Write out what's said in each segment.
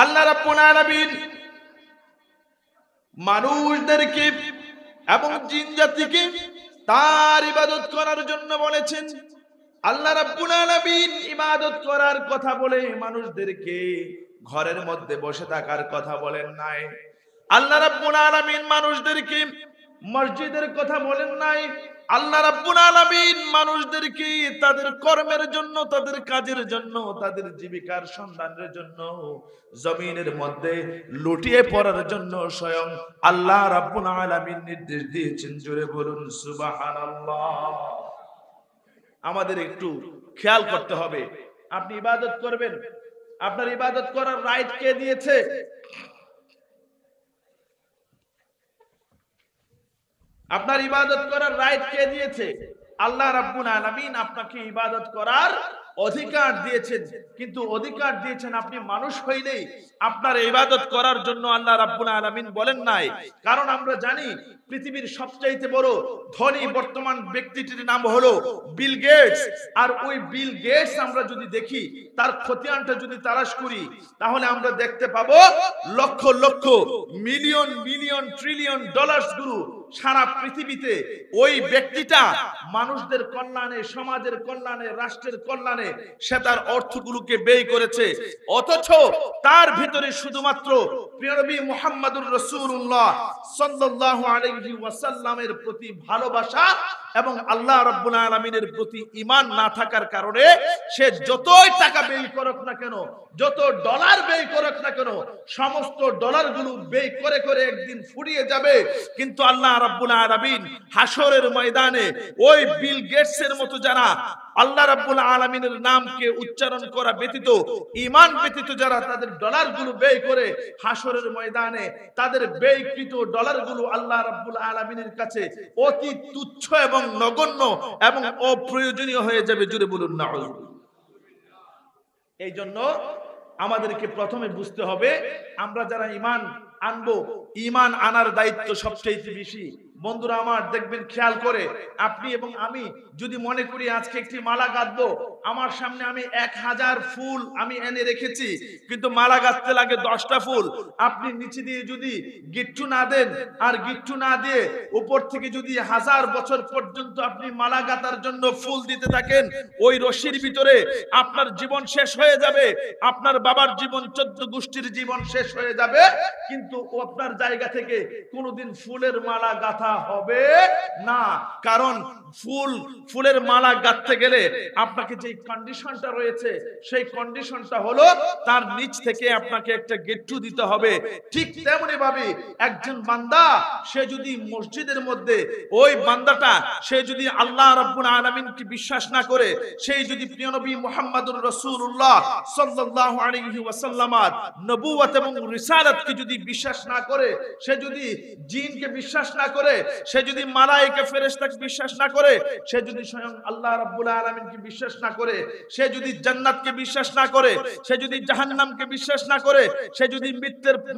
আল্লাহ রাব্বুল আলামিন মানুষদেরকে এবং জিন জাতিকে তার ইবাদত করার জন্য বলেছেন। আল্লাহ রাব্বুল আলামিন ইবাদত করার কথা বলে মানুষদেরকে ঘরের মধ্যে বসে থাকার কথা বলেন নাই। আল্লাহ রাব্বুল আলামিন মানুষদেরকে মসজিদের কথা বলেন নাই। আল্লাহ রাব্বুল আলামিন মানুষদেরকে তাদের কর্মের জন্য, তাদের কাজের জন্য, তাদের জীবিকার সন্ধানের জন্য জমিনের মধ্যে লুটিয়ে পড়ার জন্য স্বয়ং আল্লাহ রাব্বুল আলামিন নির্দেশ দিয়েছেন। জোরে বলুন সুবহানাল্লাহ। আমাদের একটু খেয়াল করতে হবে, আপনি ইবাদত করবেন, আপনার ইবাদত করার রাইট কে দিয়েছে? আপনার ইবাদত করার রাইট কে দিয়েছে? আল্লাহ রাব্বুল আলামিন আপনাকে ইবাদত করার অধিকার দিয়েছেন, কিন্তু অধিকার দিয়েছেন আপনি মানুষ হইলেই আপনার ইবাদত করার জন্য আল্লাহ রাব্বুল আলামিন বলেন নাই। কারণ আমরা জানি পৃথিবীর সবচাইতে বড় ধনী বর্তমান ব্যক্তিটির নাম হলো বিল গেটস। আর ওই বিল গেটস আমরা যদি দেখি, তার খতিয়ানটা যদি তালাশ করি, তাহলে আমরা দেখতে পাবো lakh lakh million million trillion dollars গুলো সারা পৃথিবীতে ওই ব্যক্তিটা মানুষদের কল্যাণে, সমাজের কল্যাণে, রাষ্ট্রের কল্যাণে সে তার অর্থগুলোকে ব্যয় করেছে। অথচ তার ভিতরে শুধুমাত্র প্রিয় নবী মুহাম্মদুর রাসূলুল্লাহ সাল্লাল্লাহু আলাইহি ওয়াসাল্লামের প্রতি ভালোবাসা এবং আল্লাহ রাব্বুল আলামিনের প্রতি ঈমান না থাকার কারণে সে যতই টাকা ব্যয় করুক না কেন, যত ডলার ব্যয় করুক না কেন, সমস্ত ডলারগুলো ব্যয় করে করে একদিন ফুরিয়ে যাবে। কিন্তু আল্লাহ রাব্বুল আলামিন হাসরের ময়দানে ওই বিল গেটসের মতো যারা আল্লাহ রাব্বুল আলামিনের নামকে উচ্চারণ করা ব্যতীত, ঈমান ব্যতীত যারা তাদের ডলারগুলো ব্যয় করে, হাসরের ময়দানে তাদের ব্যয়কৃত ডলারগুলো আল্লাহ রাব্বুল আলামিনের কাছে অতি তুচ্ছ এবং নগণ্য এবং অপ্রয়োজনীয় হয়ে যাবে। জুড়ে বলুন নাউযুবিল্লাহ। এই জন্য আমাদেরকে প্রথমে বুঝতে হবে, আমরা যারা ঈমান আনবো, ঈমান আনার দায়িত্ব সবচেয়ে বেশি। বন্ধুরা আমার, দেখবেন খেয়াল করে, আপনি এবং আমি যদি মনে করি আজকে একটি মালা গাঁথবো, আমার সামনে আমি 1000 ফুল আমি এনে রেখেছি, কিন্তু মালা গাঁথতে লাগে 10টা ফুল। আপনি নিচে দিয়ে যদি গিট্টু না দেন আর গিট্টু না দিয়ে উপর থেকে যদি 1000 বছর পর্যন্ত আপনি মালা গাঁথার জন্য ফুল দিতে থাকেন, ওই রশির ভিতরে আপনার জীবন শেষ হয়ে যাবে, আপনার বাবার জীবন, 14 গোষ্ঠীর জীবন শেষ হয়ে যাবে, কিন্তু আপনার জায়গা থেকে কোনোদিন ফুলের মালা গাঁথা হবে না। কারণ ফুলের মালা গাঁথতে গেলে আপনাকে যে কন্ডিশনটা রয়েছে, সেই কন্ডিশনটা হলো তার নিচ থেকে আপনাকে একটা গেট্টু দিতে হবে। ঠিক তেমনি ভাবে একজন বান্দা, সে যদি মসজিদের মধ্যে ওই বান্দাটা সে যদি আল্লাহ রাব্বুল আলামিনকে বিশ্বাস না করে, সেই যদি প্রিয় নবী মুহাম্মদুর রাসূলুল্লাহ সাল্লাল্লাহু আলাইহি ওয়াসাল্লামের নবুয়ত এবং রিসালাতকে যদি বিশ্বাস না করে, সে যদি জিনকে বিশ্বাস না করে, সে যদি মালায়েকা ফেরেশতাকে বিশ্বাস না করে, সে যদি স্বয়ং আল্লাহ রাব্বুল আলামিনকে বিশ্বাস না করে, সে যদি জান্নাতকে বিশ্বাস না করে, সে যদি জাহান্নামকে বিশ্বাস না করে, সে যদি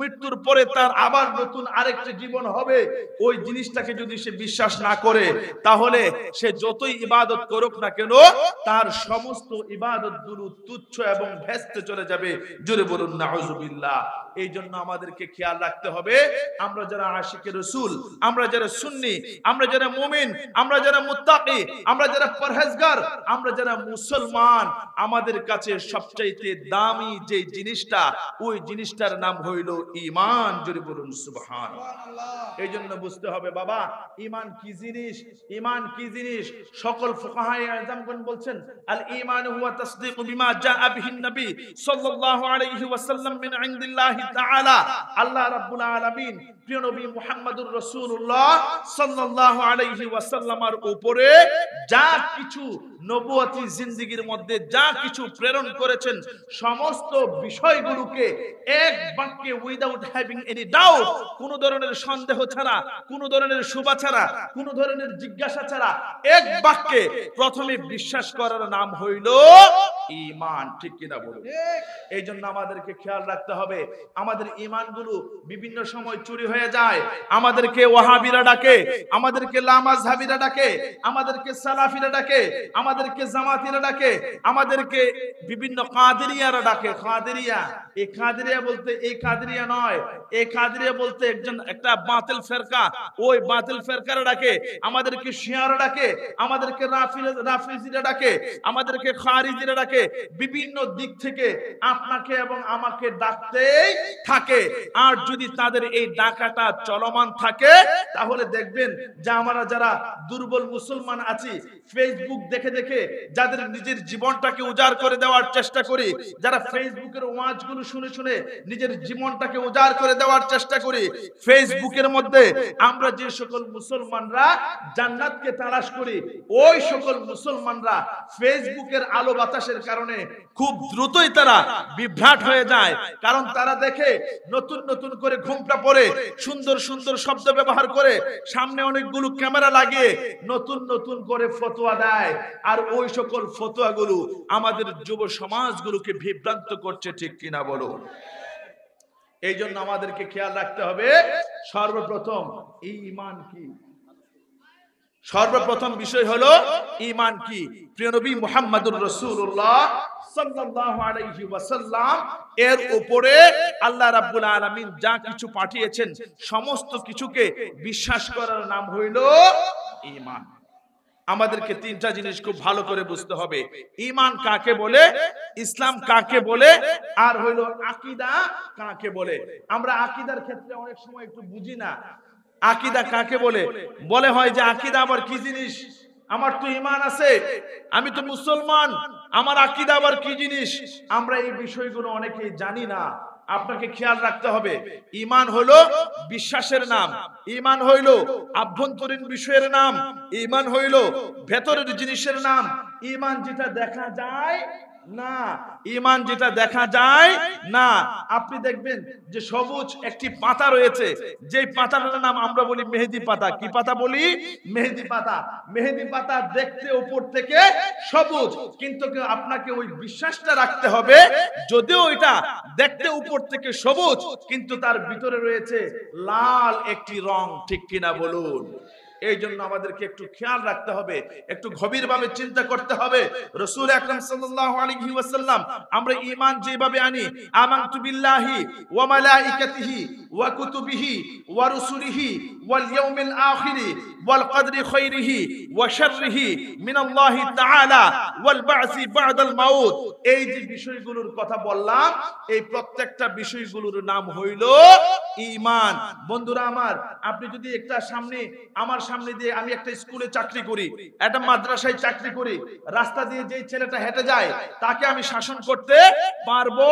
মৃত্যুর পরে তার আবার নতুন আরেকটা জীবন হবে, ওই জিনিসটাকে যদি সে বিশ্বাস না করে, তাহলে সে যতই ইবাদত করুক না কেন, তার সমস্ত ইবাদতগুলো তুচ্ছ এবং ভেস্তে চলে যাবে। জোরে বলুন নাউযুবিল্লাহ। এই জন্য আমাদেরকে খেয়াল রাখতে হবে, আমরা যারা আশিকে রাসূল, আমরা যারা সুন্নি, আমরা যারা মুমিন, আমরা যারা মুত্তাকি, আমরা যারা পরহেজগার, আমরা যারা মুসলমান, আমাদের কাছে সবচাইতে দামি যে জিনিসটা, ওই জিনিসটার নাম হইল ঈমান। জোরে বলুন সুবহানাল্লাহ। এই জন্য বুঝতে হবে বাবা, ঈমান কি জিনিস, ঈমান কি জিনিস। সকল ফুকাহায়ে আযমগণ বলছেন, আল ঈমান হুয়া তাসদীকু বিমা জাআ বিহি নবী সাল্লাল্লাহু আলাইহি ওয়াসাল্লাম মিন ইনদিল্লাহি তাআলা। আল্লাহ রাব্বুল আলামিন প্রিয় নবী মুহাম্মদুর রাসূলুল্লাহ সাল্লাল্লাহু আলাইহি ওয়াসাল্লামের উপরে যা কিছু নবুয়তি জিন্দেগীর মধ্যে যা কিছু প্রেরণ করেছেন, সমস্ত বিষয়গুলোকে এক বাক্যে, উইদাউট হ্যাভিং এনি ডাউট, কোন ধরনের সন্দেহ ছাড়া, কোন ধরনের শুভা ছাড়া, কোন ধরনের জিজ্ঞাসা ছাড়া, এক বাক্যে প্রথমে বিশ্বাস করার নাম হইল ঈমান। ঠিক কিনা বলুন? এই জন্য আমাদেরকে খেয়াল রাখতে হবে, আমাদের ঈমানগুলো বিভিন্ন সময় চুরি হয়ে যায়। আমাদেরকে ওয়াহাবিরা ডাকে, আমাদেরকে লামাযহাবিরা ডাকে, আমাদেরকে সালাফিরা ডাকে, আমাদেরকে জামাতিরা ডাকে, আমাদেরকে বিভিন্ন কাদেরিয়ারা ডাকে। কাদেরিয়া, এই কাদেরিয়া বলতে এই কাদেরিয়া নয়, এই কাদেরিয়া বলতে একটা বাতিল ফেরকা, ওই বাতিল ফেরকারা ডাকে। আমাদেরকে শিয়ারা ডাকে, আমাদেরকে রাফিজিরা ডাকে, আমাদেরকে খারিজিরা ডাকে। বিভিন্ন দিক থেকে আপনাকে এবং আমাকে ডাকতেই থাকে। আর যদি তাদের এই ডাকাটা চলমান থাকে তাহলে দেখবেন যে আমরা যারা দুর্বল মুসলমান আছি, ফেসবুক দেখে দেখে যাদের নিজের জীবনটাকে উজাড় করে দেওয়ার চেষ্টা করি, যারা ফেসবুকের ওয়াজগুলো শুনে শুনে নিজের জীবনটাকে উজাড় করে দেওয়ার চেষ্টা করি, ফেসবুকের মধ্যে আমরা যে সকল মুসলমানরা জান্নাতকে তালাশ করি, ওই সকল মুসলমানরা ফেসবুকের আলো বাতাসের কারণে খুব দ্রুতই তারা বিভ্রাট হয়ে যায়। কারণ তারা দেখে নতুন নতুন করে ঘুমটা পরে সুন্দর সুন্দর শব্দ ব্যবহার করে সামনে অনেকগুলো ক্যামেরা লাগিয়ে নতুন নতুন করে ফতোয়া দেয়। আর ওই সকল ফতোয়াগুলো আমাদের যুব সমাজগুলোকে বিভ্রান্ত করছে, ঠিক কিনা বলো? এই জন্য আমাদেরকে খেয়াল রাখতে হবে, সর্বপ্রথম ঈমান কি। সর্বপ্রথম বিষয় হলো ঈমান কি। প্রিয় নবী মুহাম্মদুর রাসূলুল্লাহ সাল্লাল্লাহু আলাইহি ওয়াসাল্লাম এর উপরে আল্লাহ রাব্বুল আলামিন যা কিছু পাঠিয়েছেন সমস্ত কিছুকে বিশ্বাস করার নাম হইল ঈমান। আমাদেরকে তিনটা জিনিস খুব ভালো করে বুঝতে হবে। ঈমান কাকে বলে, ইসলাম কাকে বলে, আর হইল আকীদা কাকে বলে। আমরা আকীদার ক্ষেত্রে অনেক সময় একটু বুঝি না। আকীদা কাকে বলে? বলে হয় যে আকীদা আবার কি জিনিস? আমার তো ঈমান আছে, আমি তো মুসলমান, আমার আকীদা আবার কি জিনিস? আমরা এই বিষয়গুলো অনেকেই জানি না। আপনাকে খেয়াল রাখতে হবে, ঈমান হলো বিশ্বাসের নাম, ঈমান হইল আভ্যন্তরীণ বিষয়ের নাম, ঈমান হইল ভেতরের জিনিসের নাম। ঈমান যেটা দেখা যায় না, ঈমান যেটা দেখা যায় না। আপনি দেখবেন যে সবুজ একটি পাতা রয়েছে, যে পাতাটার নাম আমরা বলি মেহেদি পাতা। কি পাতা বলি? মেহেদি পাতা। মেহেদি পাতা দেখতে উপর থেকে সবুজ, কিন্তু আপনাকে ওই বিশ্বাসটা রাখতে হবে, যদিও এটা দেখতে উপর থেকে সবুজ কিন্তু তার ভিতরে রয়েছে লাল একটি রং, ঠিক কিনা বলুন? এই জন্য আমাদেরকে একটু খেয়াল রাখতে হবে, একটু গভীরভাবে চিন্তা করতে হবে। রাসূল আকরাম সাল্লাল্লাহু আলাইহি ওয়াসাল্লাম আমরা ঈমান যেভাবে আনি, আমানতু বিল্লাহি ওয়া মালাইকাতিহি ওয়া কুতুবিহি ওয়া রুসুলিহি ওয়াল ইয়াউমিল আখিরি ওয়াল কদরি খাইরিহি ওয়া শাররিহি মিনাল্লাহি তাআলা ওয়াল বা'সি বা'দাল মাউত, এই যে বিষয়গুলোর কথা বললাম, এই প্রত্যেকটা বিষয়গুলোর নাম হইল ঈমান। বন্ধুরা আমার, আপনি যদি একটা আমার সামনে দিয়ে, আমি একটা স্কুলে চাকরি করি, একটা মাদ্রাসায় চাকরি করি, রাস্তা দিয়ে যেই ছেলেটা হেঁটে যায় তাকে আমি শাসন করতে পারবো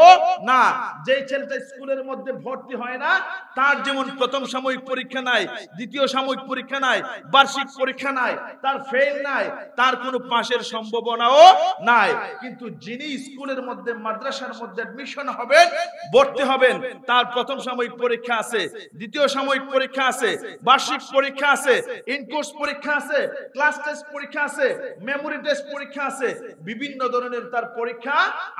না। যেই ছেলেটা স্কুলের মধ্যে ভর্তি হয় না, তার যেমন প্রথম সাময়িক পরীক্ষা নাই, দ্বিতীয় সাময়িক পরীক্ষা নাই, বার্ষিক পরীক্ষা নাই, তার ফেল নাই, তার কোনো পাশের সম্ভাবনাও নাই। কিন্তু যিনি স্কুলের মধ্যে মাদ্রাসার মধ্যে অ্যাডমিশন হবেন, ভর্তি হবেন, তার প্রথম সাময়িক পরীক্ষা আছে, দ্বিতীয় সাময়িক পরীক্ষা আছে, বার্ষিক পরীক্ষা আছে, ইনকোর্স পরীক্ষা আছে, ক্লাস টেস্ট পরীক্ষা আছে, মেমোরি টেস্ট পরীক্ষা আছে, বিভিন্ন ধরনের তার পরীক্ষা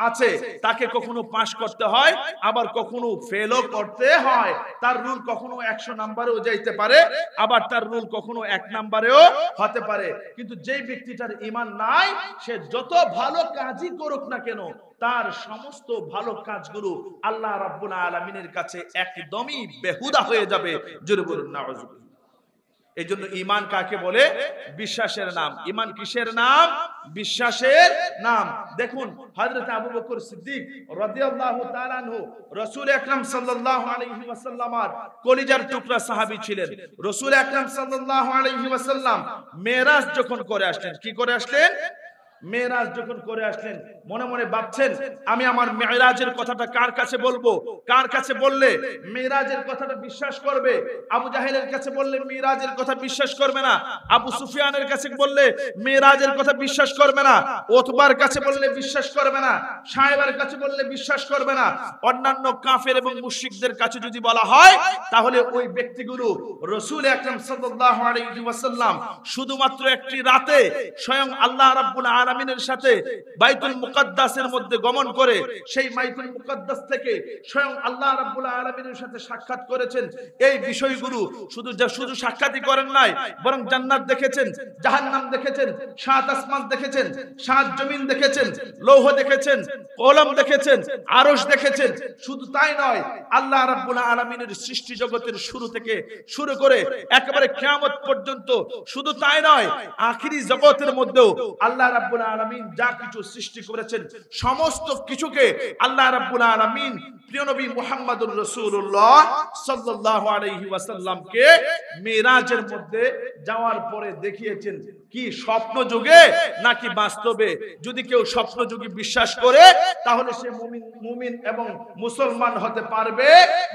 আছে। তাকে কখনো পাস করতে হয়, আবার কখনো ফেলও করতে হয়। তার রুল কখনো 100 নম্বরেও যাইতে পারে, আবার তার রুল কখনো 1 নম্বরেও হতে পারে। কিন্তু যেই ব্যক্তিটার ঈমান নাই, সে যত ভালো কাজই করুক না কেন, তার সমস্ত ভালো কাজগুলো আল্লাহ রাব্বুল আলামিনের কাছে একদমই বেহুদা হয়ে যাবে। জোরে বলুন নাউযুবিল্লাহ। এই জন্য ঈমান কাকে বলে? বিশ্বাসের নাম। ঈমান কিসের নাম? বিশ্বাসের নাম। দেখুন হযরত আবু বকর সিদ্দিক রাদিয়াল্লাহু তাআলা আনহু রাসূল আকরাম সাল্লাল্লাহু আলাইহি ওয়াসাল্লামের কলিজার টুকরা সাহাবী ছিলেন। রাসূল আকরাম সাল্লাল্লাহু আলাইহি ওয়াসাল্লাম মেরাজ যখন করে আসলেন, কি করে আসলেন? মেরাজ যখন করে আসলেন, মনে মনে ভাবছেন আমি আমার মেরাজের কথাটা কার কাছে বলবো, কার কাছে বললে মেরাজের কথাটা বিশ্বাস করবে। আবু জাহেলের কাছে বললে মেরাজের কথা বিশ্বাস করবে না, আবু সুফিয়ানের কাছে বললে মেরাজের কথা বিশ্বাস করবে না, ওতবার কাছে বললে বিশ্বাস করবে না, সাহেবের কাছে বললে বিশ্বাস করবে না। অন্যান্য কাফের এবং মুশরিকদের কাছে যদি বলা হয়, তাহলে ওই ব্যক্তিগুলো রাসূল আকরাম সাল্লাল্লাহু আলাইহি ওয়াসাল্লাম শুধুমাত্র একটি রাতে স্বয়ং আল্লাহ রাব্বুল আলামিনের সাথে বাইতুল মুকাদ্দাসের মধ্যে গমন করে সেই বাইতুল মুকাদ্দাস থেকে স্বয়ং আল্লাহ রাব্বুল আলামিনের সাথে সাক্ষাৎ করেছেন। এই বিষয়গুলো শুধু সাক্ষাৎই করেন নাই, বরং জান্নাত দেখেছেন, জাহান্নাম দেখেছেন, সাত আসমান দেখেছেন, সাত জমিন দেখেছেন, লৌহ দেখেছেন, কলম দেখেছেন, আরশ দেখেছেন। শুধু তাই নয়, আল্লাহ রাব্বুল আলামিনের সৃষ্টি জগতের শুরু থেকে শুরু করে একেবারে কিয়ামত পর্যন্ত, শুধু তাই নয়, আখিরি জগতের মধ্যেও আল্লাহ রাব্বুল আলামিন যা কিছু সৃষ্টি করেছেন সমস্ত কিছুকে আল্লাহ রাব্বুল আলামিন প্রিয় নবী মুহাম্মদুর রাসূলুল্লাহ সাল্লাল্লাহু আলাইহি ওয়াসাল্লামকে মিরাজের মধ্যে যাওয়ার পরে দেখিয়েছেন। কি স্বপ্ন যুগে নাকি বাস্তবে? যদি কেউ স্বপ্ন যুগে বিশ্বাস করে তাহলে সে মুমিন এবং মুসলমান হতে পারবে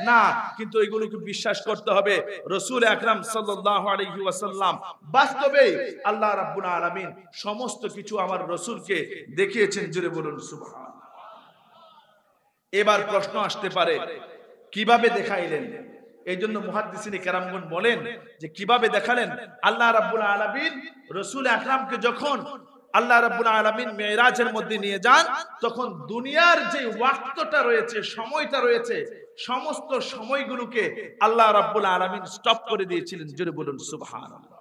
না। কিন্তু এগুলোকে বিশ্বাস করতে হবে রাসূল আকরাম সাল্লাল্লাহু আলাইহি ওয়াসাল্লাম বাস্তবে আল্লাহ রাব্বুল আলামিন সমস্ত কিছু আমার রাসূলকে দেখিয়েছেন। জোরে বলুন সুবহানাল্লাহ। এবার প্রশ্ন আসতে পারে, কিভাবে দেখাইলেন? এই জন্য মুহাদ্দিসিনে কেরামগণ বলেন যে কিভাবে দেখালেন। আল্লাহ রাব্বুল আলামিন রাসূল আকরামকে যখন আল্লাহ রাব্বুল আলামিন মিরাজের মধ্যে নিয়ে যান, তখন দুনিয়ার যে ওয়াক্তটা রয়েছে, সময়টা রয়েছে, সমস্ত সময়গুলোকে আল্লাহ রাব্বুল আলামিন স্টপ করে দিয়েছিলেন। জোরে বলুন সুবহানাল্লাহ।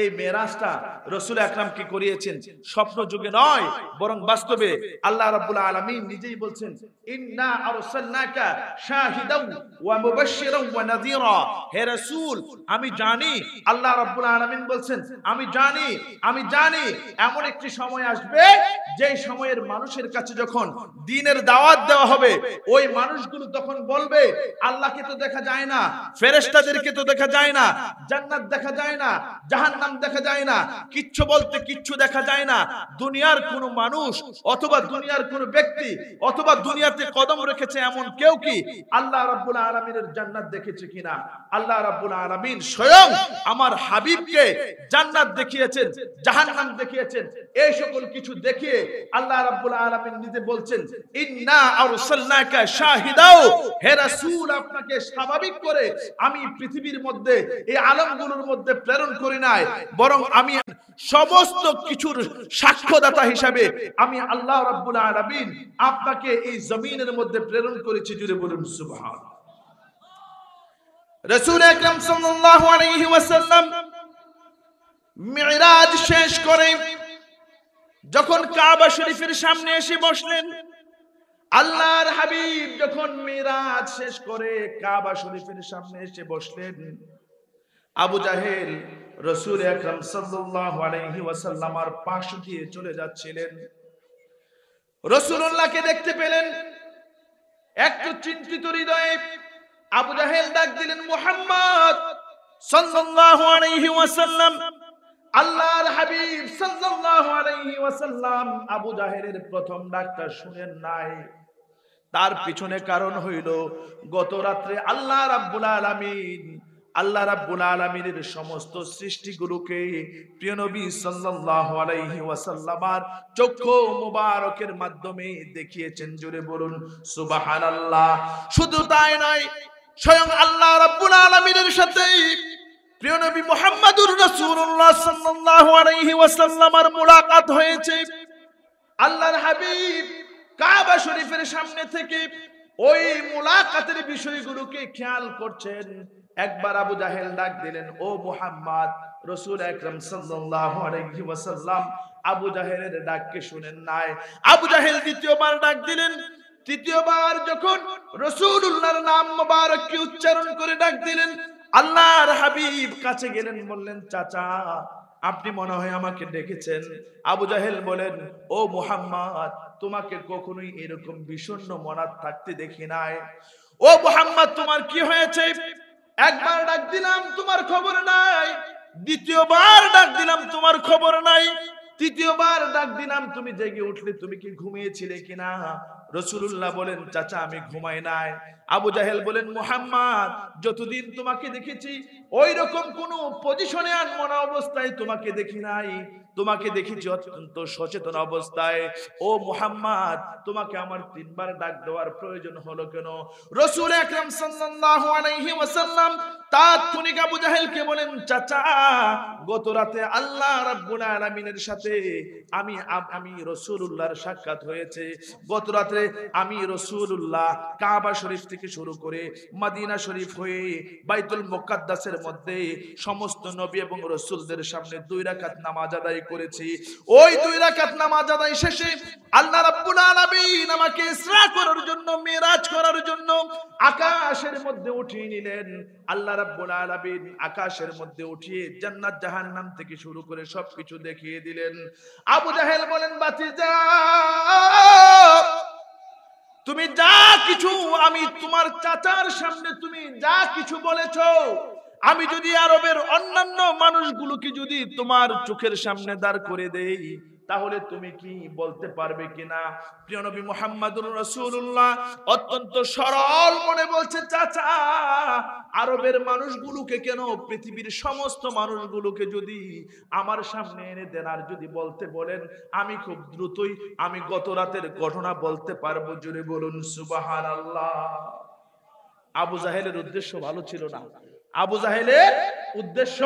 এই মেরাজটা রাসূল আকরাম কি করিয়েছেন স্বপ্ন যুগে নয়, বরং বাস্তবে। আল্লাহ রাব্বুল আলামিন নিজেই বলছেন, ইন্না আরসালনাকা শাহিদাও ওয়া মুবাশশিরাও ওয়া নাযীরা। হে রাসূল, আমি জানি, আল্লাহ রাব্বুল আলামিন বলছেন আমি জানি এমন একটি সময় আসবে যেই সময়ের মানুষের কাছে যখন দ্বীনের দাওয়াত দেওয়া হবে, ওই মানুষগুলো তখন বলবে, আল্লাহকে তো দেখা যায় না, ফেরেশতাদেরকে তো দেখা যায় না, জান্নাত দেখা যায় না, জাহান্নাম দেখা যায় না, কিচ্ছু বলতে কিচ্ছু দেখা যায় না। দুনিয়ার কোন মানুষ অথবা দুনিয়ার কোন ব্যক্তি অথবা দুনিয়াতে কদম রেখেছে এমন কেউ কি আল্লাহ রাব্বুল আলামিনের জান্নাত দেখেছে কিনা? আল্লাহ রাব্বুল আলামিন স্বয়ং আমার হাবিবকে জান্নাত দেখিয়েছেন, জাহান্নাম দেখিয়েছেন। এই সকল কিছু দেখিয়ে আল্লাহ রাব্বুল আলামিন নিজে বলছেন, ইন্না আরসালনাকা শাহিদাও। হে রাসূল, আপনাকে স্বাভাবিক করে আমি পৃথিবীর মধ্যে এই আলমগুলোর মধ্যে প্রেরণ করি নাই, বরং আমি সমস্ত কিছুর সাক্ষ্যদাতা হিসাবে আমি আল্লাহ রাব্বুল আলামিন আপনাকে এই জমিনের মধ্যে প্রেরণ করেছি। জুড়ে বলুন সুবহানাল্লাহ। রাসূল আকরাম সাল্লাল্লাহু আলাইহি ওয়াসাল্লাম মিরাজ শেষ করে যখন কাবা শরীফের সামনে এসে বসলেন, আল্লাহর হাবিব যখন মিরাজ শেষ করে কাবা শরীফের সামনে এসে বসলেন, আবু জাহেল রাসূল আকরাম সাল্লাল্লাহু আলাইহি ওয়াসাল্লামের পাশ দিয়ে চলে যাচ্ছিলেন। রাসূলুল্লাহকে দেখতে পেলেন, একটু চিন্তিত হৃদয়ে আবু জাহেল ডাক দিলেন, মুহাম্মদ সাল্লাল্লাহু আলাইহি ওয়াসাল্লাম। আল্লাহর হাবিব সাল্লাল্লাহু আলাইহি ওয়াসাল্লাম আবু জাহেলের প্রথম ডাকটা শুনেন নাই। তার পিছনে কারণ হইল, গত রাত্রে আল্লাহ রাব্বুল আলামিনের সমস্ত সৃষ্টিগুলোকে প্রিয় নবী সাল্লাল্লাহু আলাইহি ওয়াসাল্লামের চক্ষু মুবারকের মাধ্যমে দেখিয়েছেন। জোরে বলুন সুবহানাল্লাহ। শুধু তাই নয়, স্বয়ং আল্লাহ রাব্বুল আলামিনের সাথে প্রিয় নবী মুহাম্মদুর রাসূলুল্লাহ সাল্লাল্লাহু আলাইহি ওয়াসাল্লামের মুলাকাত হয়েছে। আল্লাহর হাবিব কাবা শরীফের সামনে থেকে ওই মুলাকাতের বিষয়গুলোকে খেয়াল করছেন। একবার আবু জাহেল ডাক দিলেন, ও মুহাম্মদ। রাসূল আকরাম সাল্লাল্লাহু আলাইহি ওয়াসাল্লাম আবু জাহেলের ডাককে শুনেন নাই। আবু জাহেল দ্বিতীয়বার ডাক দিলেন। তৃতীয়বার যখন রাসূলুল্লাহর নাম মোবারককে উচ্চারণ করে ডাক দিলেন, আল্লাহর হাবিব কাছে গেলেন, বললেন, চাচা আপনি মনে হয় আমাকে ডেকেছেন। আবু জাহেল বলেন, ও মুহাম্মদ, তোমাকে কখনোই এরকম বিষণ্ণ মনাত থাকতে দেখি নাই। ও মুহাম্মদ, তোমার কি হয়েছে? একবার ডাক দিলাম, তোমার খবর নাই। দ্বিতীয়বার ডাক দিলাম, তোমার খবর নাই। তৃতীয়বার ডাক দিলাম, তুমি জেগে উঠলে, তুমি কি ঘুমিয়েছিলে কিনা? রাসূলুল্লাহ বলেন চাচা আমি ঘুমাই নাই। আবু জাহেল বলেন মুহাম্মদ যতদিন তোমাকে দেখেছি ওই রকম কোন পজিশনে আনমনা অবস্থায় তোমাকে দেখি নাই, তোমাকে দেখেছি অত্যন্ত সচেতন অবস্থায়। ও মুহাম্মদ তোমাকে আমার তিনবার ডাক দেওয়ার প্রয়োজন হলো কেন? রাসূল আকরাম সাল্লাল্লাহু আলাইহি ওয়াসাল্লাম তাৎক্ষণিক আবু জাহেলকে বলেন চাচা গত রাতে আল্লাহ রাব্বুল আলামিনের সাথে আমি রাসূলুল্লাহর সাক্ষাৎ হয়েছে। গত রাতে আমি রাসূলুল্লাহ কাবা শরীফ থেকে শুরু করে মদিনা শরীফ হয়ে বাইতুল মুকাদ্দাসের মধ্যে সমস্ত নবী এবং রাসূলদের সামনে 2 রাকাত নামাজ আদায় করেছি। ওই 2 রাকাত নামাজ আদায় শেষে আল্লাহ রাব্বুল আলামিন আমাকে ইসরা করার জন্য মিরাজ করার জন্য আকাশের মধ্যে উঠিয়ে নিলেন। আল্লাহ রাব্বুল আলামিন আকাশের মধ্যে উঠিয়ে জান্নাত জাহান্নাম থেকে শুরু করে সবকিছু দেখিয়ে দিলেন। আবু জাহেল বলেন বাতিজা তুমি যা কিছু আমি তোমার চাচার সামনে তুমি যা কিছু বলেছো, আমি যদি আরবের অন্যান্য মানুষগুলোকে যদি তোমার চোখের সামনে দাঁড় করে দেই তাহলে তুমি কি বলতে পারবে কিনা? প্রিয় নবী মুহাম্মদুর রাসূলুল্লাহ অত্যন্ত সরল মনে বলছে চাচা আরবের মানুষগুলোকে কেন পৃথিবীর সমস্ত মানুষগুলোকে যদি আমার সামনে এনে দেন আর যদি বলতে বলেন আমি খুব দ্রুতই আমি গত রাতের ঘটনা বলতে পারবো। জোরে বলুন সুবহানাল্লাহ। আবু জাহেলের উদ্দেশ্য ভালো ছিল না, আবু জাহেলের উদ্দেশ্য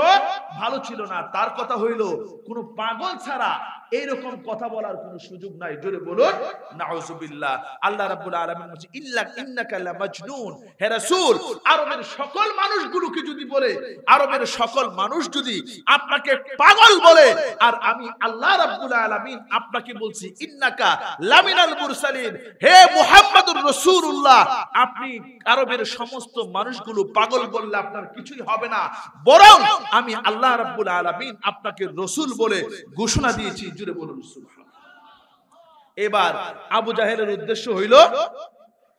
ভালো ছিল না। তার কথা হইল কোন পাগল ছাড়া এইরকম কথা বলার কোন সুযোগ নাই। জোরে বলুন নাউজুবিল্লাহ। আল্লাহ রাব্বুল আলামিন বলেন ইল্লা ইন্নাকা লামাজনুন। হে রাসূল আরবের সকল মানুষগুলোকে যদি বলে, আরবের সকল মানুষ যদি আপনাকে পাগল বলে, আর আমি আল্লাহ রাব্বুল আলামিন আপনাকে বলছি ইন্নাকা লামিনাল মুরসালিন, হে মুহাম্মদুর রাসূলুল্লাহ আপনি আরবের সমস্ত মানুষগুলো পাগল বললে আপনার কিছুই হবে না, বরং আমি আল্লাহ রাব্বুল আলামিন আপনাকে রাসূল বলে ঘোষণা দিয়েছি। জুড়ে বলুন সুবহানাল্লাহ। এবার আবু জাহেলের উদ্দেশ্য হইল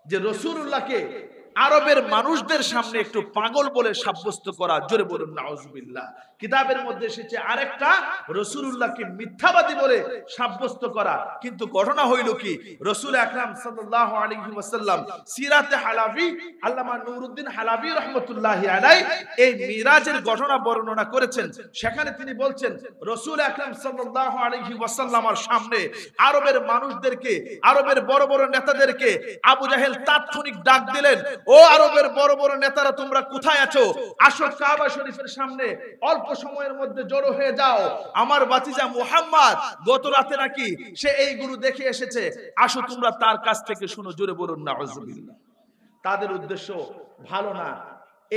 যে রাসূলুল্লাহকে আরবের মানুষদের সামনে একটু পাগল বলে সাব্যস্ত করা। জোরে বলুন নাউজুবিল্লাহ। কিতাবের মধ্যে এসেছে আরেকটা রাসূলুল্লাহকে মিথ্যাবাদী বলে সাব্যস্ত করা। কিন্তু ঘটনা হইল কি রাসূল আকরাম সাল্লাল্লাহু আলাইহি ওয়াসাল্লাম সিরাতে হালাবি আল্লামা নুরউদ্দিন হালাবি রাহমাতুল্লাহি আলাইহি এই মিরাজের ঘটনা বর্ণনা করেছেন। সেখানে তিনি বলছেন রাসূল আকরাম সাল্লাল্লাহু আলাইহি ওয়াসাল্লামের সামনে আরবের মানুষদেরকে আরবের বড় বড় নেতাদেরকে আবু জাহেল তাৎক্ষণিক ডাক দিলেন, ও আরবের বড় বড় নেতারা তোমরা কোথায় আছো? আসো কাবা শরীফের সামনে অল্প সময়ের মধ্যে জড়ো হয়ে যাও। আমার ভাতিজা মুহাম্মদ গত রাতে নাকি সে এইগুলো দেখে এসেছে, আসো তোমরা তার কাছ থেকে শুনো। জোরে বলুন নাউজুবিল্লাহ। তাদের উদ্দেশ্য ভালো না।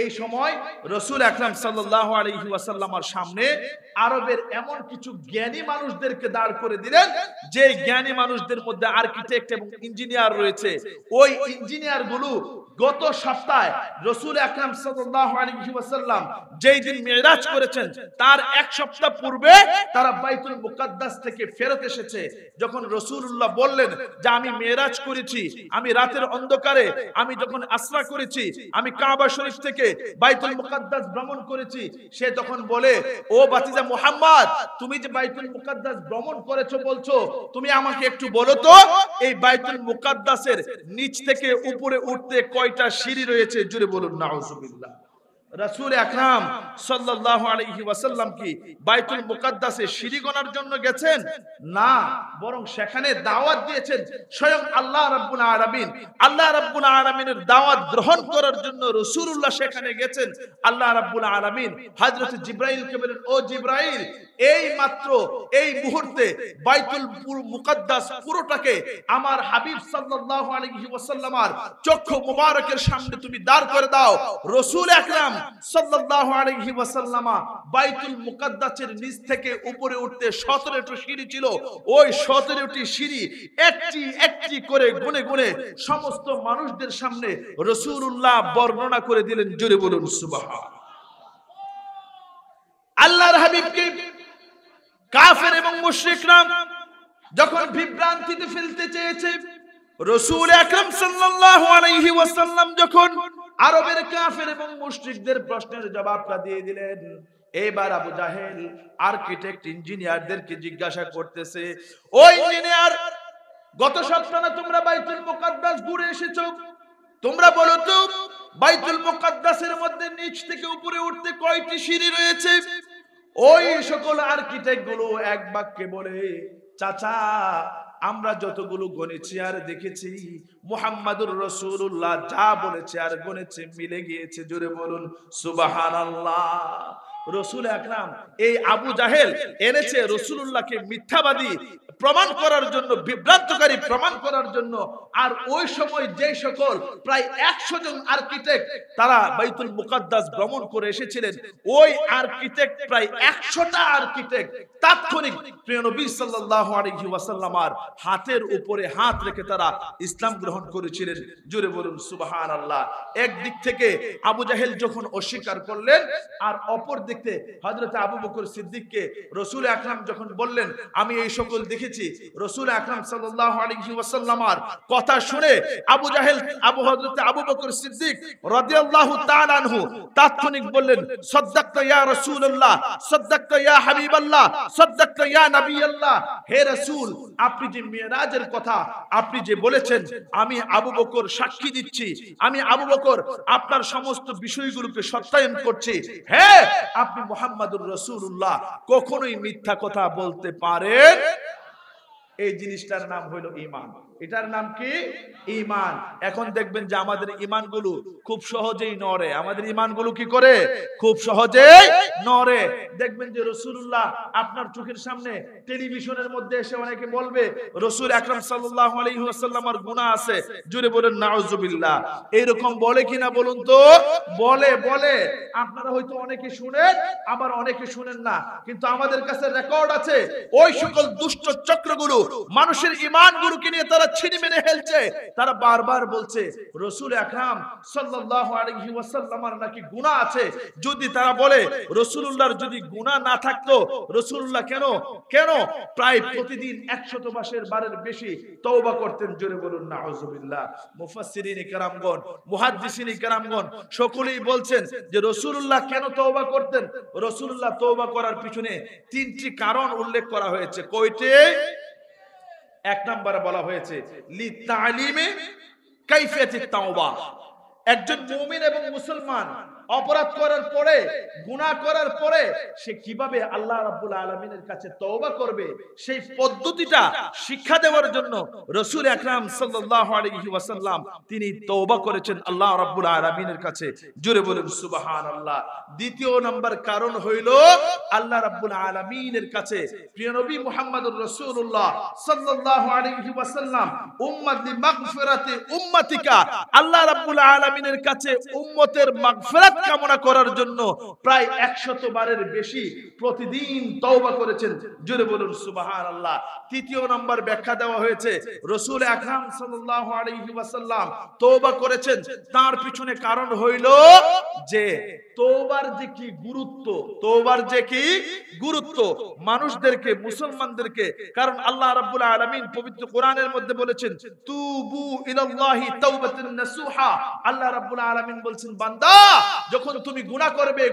এই সময় রাসূল আকরাম সাল্লাল্লাহু আলাইহি ওয়াসাল্লামের সামনে আরবের এমন কিছু জ্ঞানী মানুষদেরকে দাঁড় করে দিলেন যে জ্ঞানী মানুষদের মধ্যে আর্কিটেক্ট এবং ইঞ্জিনিয়ার রয়েছে। ওই ইঞ্জিনিয়ার গুলো গত সপ্তাহে রাসূল আকরাম সাল্লাল্লাহু আলাইহি ওয়াসাল্লাম যেই দিন মিরাজ করেছেন তার এক সপ্তাহ পূর্বে তারা বাইতুল মুকাদ্দাস থেকে ফেরত এসেছে। যখন রাসূলুল্লাহ বললেন যে আমি মিরাজ করেছি, আমি রাতের অন্ধকারে আমি যখন আসরা করেছি, আমি কাবা শরীফ থেকে বাইতুল মুকাদ্দাস ভ্রমণ করেছি, সে তখন বলে ও ভাতিজা মুহাম্মদ তুমি যে বাইতুল মুকাদ্দাস ভ্রমণ করেছো বলছো, তুমি আমাকে একটু বলো তো এই বাইতুল মুকাদ্দাসের নিচ থেকে উপরে উঠতে কয়টা সিঁড়ি রয়েছে? জোরে বলুন নাউজুবিল্লাহ। রাসূল আকরাম সাল্লাল্লাহু আলাইহি ওয়াসাল্লাম কি বাইতুল মুকাদ্দাসে সিঁড়ি গোনার জন্য গেছেন? না, বরং সেখানে দাওয়াত দিয়েছেন স্বয়ং আল্লাহ রাব্বুল আলামিন। আল্লাহ রাব্বুল আলামিনের দাওয়াত গ্রহণ করার জন্য রাসূলুল্লাহ সেখানে গেছেন। আল্লাহ রাব্বুল আলামিন হযরত জিবরাইলকে বলেন, ও জিবরাইল এই মাত্র এই মুহূর্তে বাইতুল মুকাদ্দাস পুরোটাকে আমার হাবিব সাল্লাল্লাহু আলাইহি ওয়াসাল্লামের চক্ষু মুবারকের সামনে তুমি দাঁড় করে দাও। রাসূল আকরাম সাল্লাল্লাহু আলাইহি ওয়াসাল্লাম বাইতুল মুকাদ্দাসের নিচ থেকে উপরে উঠতে 17টি সিঁড়ি ছিল। ওই 17টি সিঁড়ি একটি একটি করে গুনে গুনে সমস্ত মানুষদের সামনে রাসূলুল্লাহ বর্ণনা করে দিলেন। জোরে বলুন সুবহানাল্লাহ। আল্লাহর হাবিবকে কাফের এবং মুশরিকরা যখন বিভ্রান্তিতে ফেলতে চেয়েছে, রাসূল আকরাম সাল্লাল্লাহু আলাইহি ওয়াসাল্লাম যখন আরবের কাফের এবং মুশরিকদের প্রশ্নের জবাবটা দিয়ে দিলেন, এবার আবু জাহেল আর্কিটেক্ট ইঞ্জিনিয়ারদেরকে জিজ্ঞাসা করতেছে, ও ইঞ্জিনিয়ার গত সপ্তাহে তোমরা বাইতুল মুকাদ্দাস ঘুরে এসেছো, তোমরা বলো তো বাইতুল মুকাদ্দাসের মধ্যে নিচ থেকে উপরে উঠতে কয়টি সিঁড়ি রয়েছে? ওই সকল আর্কিটেক্ট গুলো এক বাক্যে বলে, চাচা আমরা যতগুলো গণেছি আর দেখেছি মুহাম্মাদুর রাসূলুল্লাহ যা বলেছে আর গণেছে মিলে গিয়েছে। জোরে বলুন সুবহানাল্লাহ। রসুল আকরাম এই আবু জাহেল এনেছে রসুলুল্লাহকে মিথ্যাবাদী প্রমাণ করার জন্য, বিভ্রান্তকারী প্রমাণ করার জন্য। আর ওই সময় যে সকল প্রায় 100 জন আর্কিটেক্ট তারা বাইতুল মুকাদ্দাস ভ্রমণ করে এসেছিলেন, ওই আর্কিটেক্ট প্রায় 100টা আর্কিটেক্ট তাৎক্ষণিক প্রিয় নবী সাল্লাল্লাহু আলাইহি ওয়াসাল্লামের হাতের উপরে হাত রেখে তারা ইসলাম গ্রহণ করেছিলেন। জোরে বলুন সুবহানাল্লাহ। একদিক থেকে আবু জাহেল যখন অস্বীকার করলেন, আর অপর দিক থেকে হযরত আবু বকর সিদ্দিককে রাসূল আকরাম যখন বললেন আমি এই সকল দেখেছি, রাসূল আকরাম সাল্লাল্লাহু আলাইহি ওয়াসাল্লামের কথা শুনে আবু জাহেল হযরত আবু বকর সিদ্দিক রাদিয়াল্লাহু তাআলা আনহু তাৎক্ষণিক বললেন সাদ্দাকতা ইয়া রাসূলুল্লাহ, সাদ্দাকতা ইয়া হাবিবাল্লাহ, সাদ্দাকতা ইয়া নবিয়াল্লাহ। হে রাসূল, আপনি যে মিরাজের কথা আপনি যে বলেছেন, আমি আবু বকর সাক্ষী দিচ্ছি, আমি আবু বকর আপনার সমস্ত বিষয়গুলোকে সত্যায়ন করছি। হ্যাঁ, আপনি মুহাম্মাদুর রাসূলুল্লাহ, কখনোই মিথ্যা কথা বলতে পারেন। এই জিনিসটার নাম হলো ঈমান। এটার নাম কি? ঈমান। এখন দেখবেন যে আমাদের ঈমানগুলো খুব সহজেই নড়ে। আমাদের ঈমানগুলো কি করে? খুব সহজেই নড়ে। দেখবেন যে রাসূলুল্লাহ আপনার চোখের সামনে টেলিভিশনের মধ্যে এসে অনেকে বলবে রাসূল আকরাম সাল্লাল্লাহু আলাইহি ওয়াসাল্লামের গুনাহ আছে। জোরে বলেন নাউজুবিল্লাহ। এরকম বলে কিনা বলুন তো? বলে বলে। আপনারা হয়তো অনেকে শুনেন, আবার অনেকে শুনেন না, কিন্তু আমাদের কাছে রেকর্ড আছে ওই সকল দুষ্ট চক্রগুলো মানুষের ঈমানগুলোকে নিয়ে তারা ছিনিমিনি খেলছে। তারা বারবার বলছে রাসূল আকরাম সাল্লাল্লাহু আলাইহি ওয়াসাল্লামের নাকি গুনাহ আছে। যদি তারা বলে রাসূলুল্লাহর যদি গুনাহ না থাকতো, রাসূলুল্লাহ কেন প্রায় প্রতিদিন 100 বারের বেশি তওবা করতেন? জোরে বলুন নাউজুবিল্লাহ। মুফাসসিরিন কেরামগণ, মুহাদ্দিসিন কেরামগণ সকলেই বলছেন যে রাসূলুল্লাহ কেন তওবা করতেন? রাসূলুল্লাহ তওবা করার পিছনে 3টি কারণ উল্লেখ করা হয়েছে। কয়টি? এক নম্বরে বলা হয়েছে লি তালিমে কাইফিয়াতিত তাওবা। একজন মুমিন এবং মুসলমান অপরাধ করার পরে, গুনাহ করার পরে সে কিভাবে আল্লাহ রাব্বুল আলামিনের কাছে তওবা করবে, সেই পদ্ধতিটা শিক্ষা দেওয়ার জন্য রাসূল আকরাম সাল্লাল্লাহু আলাইহি ওয়াসাল্লাম তিনি তওবা করেছেন আল্লাহ রাব্বুল আলামিনের কাছে। জোরে বলুন সুবহানাল্লাহ। দ্বিতীয় নম্বর কারণ হইল আল্লাহ রাব্বুল আলামিনের কাছে প্রিয় নবী মুহাম্মদুর রাসূলুল্লাহ সাল্লাল্লাহু আলাইহি ওয়াসাল্লাম উম্মতি মাগফিরাতি উম্মতিকা, আল্লাহ রাব্বুল আলামিনের কাছে উম্মতের মাগফিরাত কামনা করার জন্য প্রায় 100 বারের বেশি প্রতিদিন তওবা করেছেন। জোরে বলুন সুবহানাল্লাহ। তৃতীয় নম্বর ব্যাখ্যা দেওয়া হয়েছে রাসূল আকরাম সাল্লাল্লাহু আলাইহি ওয়াসাল্লাম তওবা করেছেন, তার পিছনে কারণ হইল যে তওবার যে কি গুরুত্ব, তওবার যে কি গুরুত্ব মানুষদেরকে, মুসলমানদেরকে। কারণ আল্লাহ রাব্বুল আলামিন পবিত্র কোরআনের মধ্যে বলেছেন তুবু ইলাল্লাহি তাওবাতান নাসুহা। আল্লাহ রাব্বুল আলামিন বলছেন বান্দা, যখন তুমি গুনাহ করবে,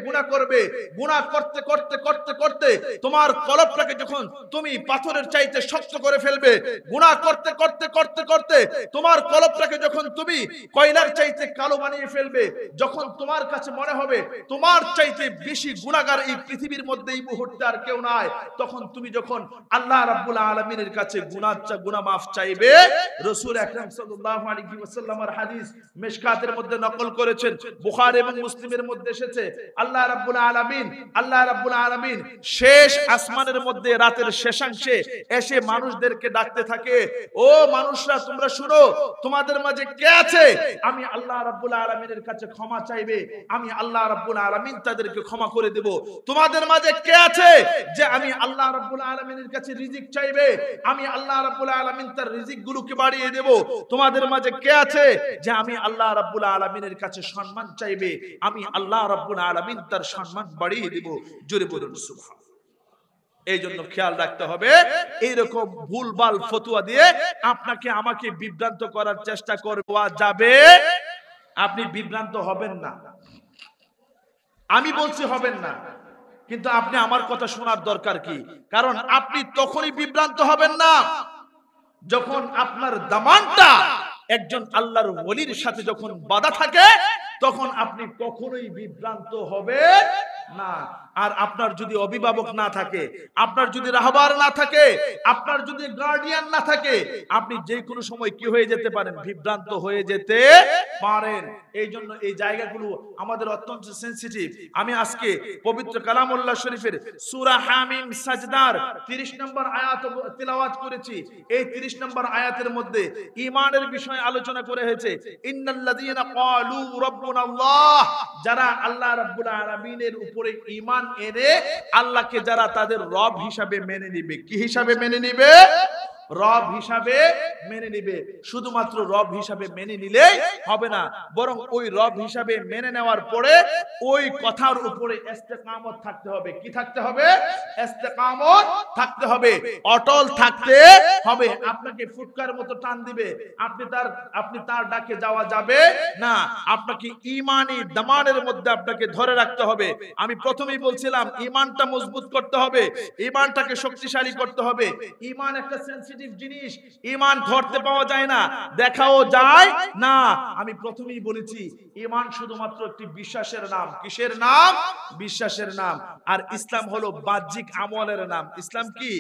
গুনাহ করতে করতে করতে করতে তোমার কলবটাকে যখন তুমি পাথরের চাইতে শক্ত করে ফেলবে, গুনাহ করতে করতে করতে করতে তোমার কলবটাকে যখন তুমি কয়লার চাইতে কালো বানিয়ে ফেলবে, যখন তোমার কাছে মনে হবে তোমার চাইতে বেশি গুনাহগার এই পৃথিবীর মধ্যে এই মুহূর্তে আর কেউ নাই, তখন তুমি যখন আল্লাহ রাব্বুল আলামিনের কাছে গুনাহ মাফ চাইবে। রাসূল আকরাম সাল্লাল্লাহু আলাইহি ওয়াসাল্লামের হাদিস মিশকাতের মধ্যে নকল করেছেন, বুখারী এবং মুসলিমের মধ্যে এসেছে আল্লাহ রাব্বুল আলামিন শেষ আসমানের মধ্যে রাতের শেষাংশে এসে মানুষদেরকে ডাকতে থাকে, ও মানুষরা তোমরা শুনো, তোমাদের মাঝে কে আছে আমি আল্লাহ রাব্বুল আলামিনের কাছে ক্ষমা চাইবে, আমি আল্লাহ রাব্বুল আলামিন তাদেরকে ক্ষমা করে দেব। তোমাদের মাঝে কে আছে যে আমি আল্লাহ রাব্বুল আলামিনের কাছে রিজিক চাইবে, আমি আল্লাহ রাব্বুল আলামিন তার রিজিকগুলোকে বাড়িয়ে দেব। তোমাদের মাঝে কে আছে যে আমি আল্লাহ রাব্বুল আলামিনের কাছে সম্মান চাইবে, আমি আল্লাহ রাব্বুল আলামিন তার সম্মান বাড়িয়ে দেব। জোরে বলুন সুবহান। এই জন্য খেয়াল রাখতে হবে, এইরকম ভুলভাল ফতোয়া দিয়ে আপনাকে আমাকে বিভ্রান্ত করার চেষ্টা করা যাবে। আপনি বিভ্রান্ত হবেন না, আমি বলছি হবেন না, কিন্তু আপনি আমার কথা শোনার দরকার কি? কারণ আপনি তখনই বিভ্রান্ত হবেন না যখন আপনার দামানটা একজন আল্লাহর ওলির সাথে যখন বাঁধা থাকে, তখন আপনি কখনোই বিভ্রান্ত হবেন না। আর আপনার যদি অভিভাবক না থাকে, আপনার যদি রাহবার না থাকে, আপনার যদি গার্ডিয়ান না থাকে, আপনি যে কোনো সময় কি হয়ে যেতে পারেন, বিভ্রান্ত হয়ে যেতে পারেন। এই জন্য এই জায়গাগুলো আমাদের অত্যন্ত সেনসিটিভ। আমি আজকে পবিত্র কালামুল্লাহ শরীফের সূরা হামিম সাজদার 30 নম্বর আয়াত তিলাওয়াত করেছি। এই 30 নম্বর আয়াতের মধ্যে ঈমানের বিষয়ে আলোচনা করে হয়েছে। ইন্নাল্লাযীনা ক্বালু রাব্বুনাল্লাহ, যারা আল্লাহ রাব্বুল আলামিনের উপরে ঈমান এনে আল্লাহকে যারা তাদের রব হিসাবে মেনে নিবে। কি হিসাবে মেনে নিবে? রব হিসাবে মেনে নিবে। শুধুমাত্র রব হিসাবে মেনে নিলেই হবে না, বরং ওই রব হিসাবে মেনে নেওয়ার পরে ওই কথার উপরে ইস্তেকামত থাকতে হবে। কি থাকতে হবে? ইস্তেকামত থাকতে হবে, অটল থাকতে হবে। আপনাকে ফুটকার মতো টান দিবে, আপনি তার ডাকে যাওয়া যাবে না। আপনাকে ঈমানি দামানের মধ্যে আপনাকে ধরে রাখতে হবে। আমি প্রথমেই বলছিলাম ঈমানটা মজবুত করতে হবে, ঈমানটাকে শক্তিশালী করতে হবে। ঈমান একটা সেনসিটিভ জিনিস, ঈমান ধরতে পাওয়া যায় না, দেখাও যায় না। আমি প্রথমেই বলেছি ঈমান শুধুমাত্র একটি বিশ্বাসের নাম। কিসের নাম? বিশ্বাসের নাম। আর ইসলাম হলো বাহ্যিক আমলের নাম। ইসলাম কি?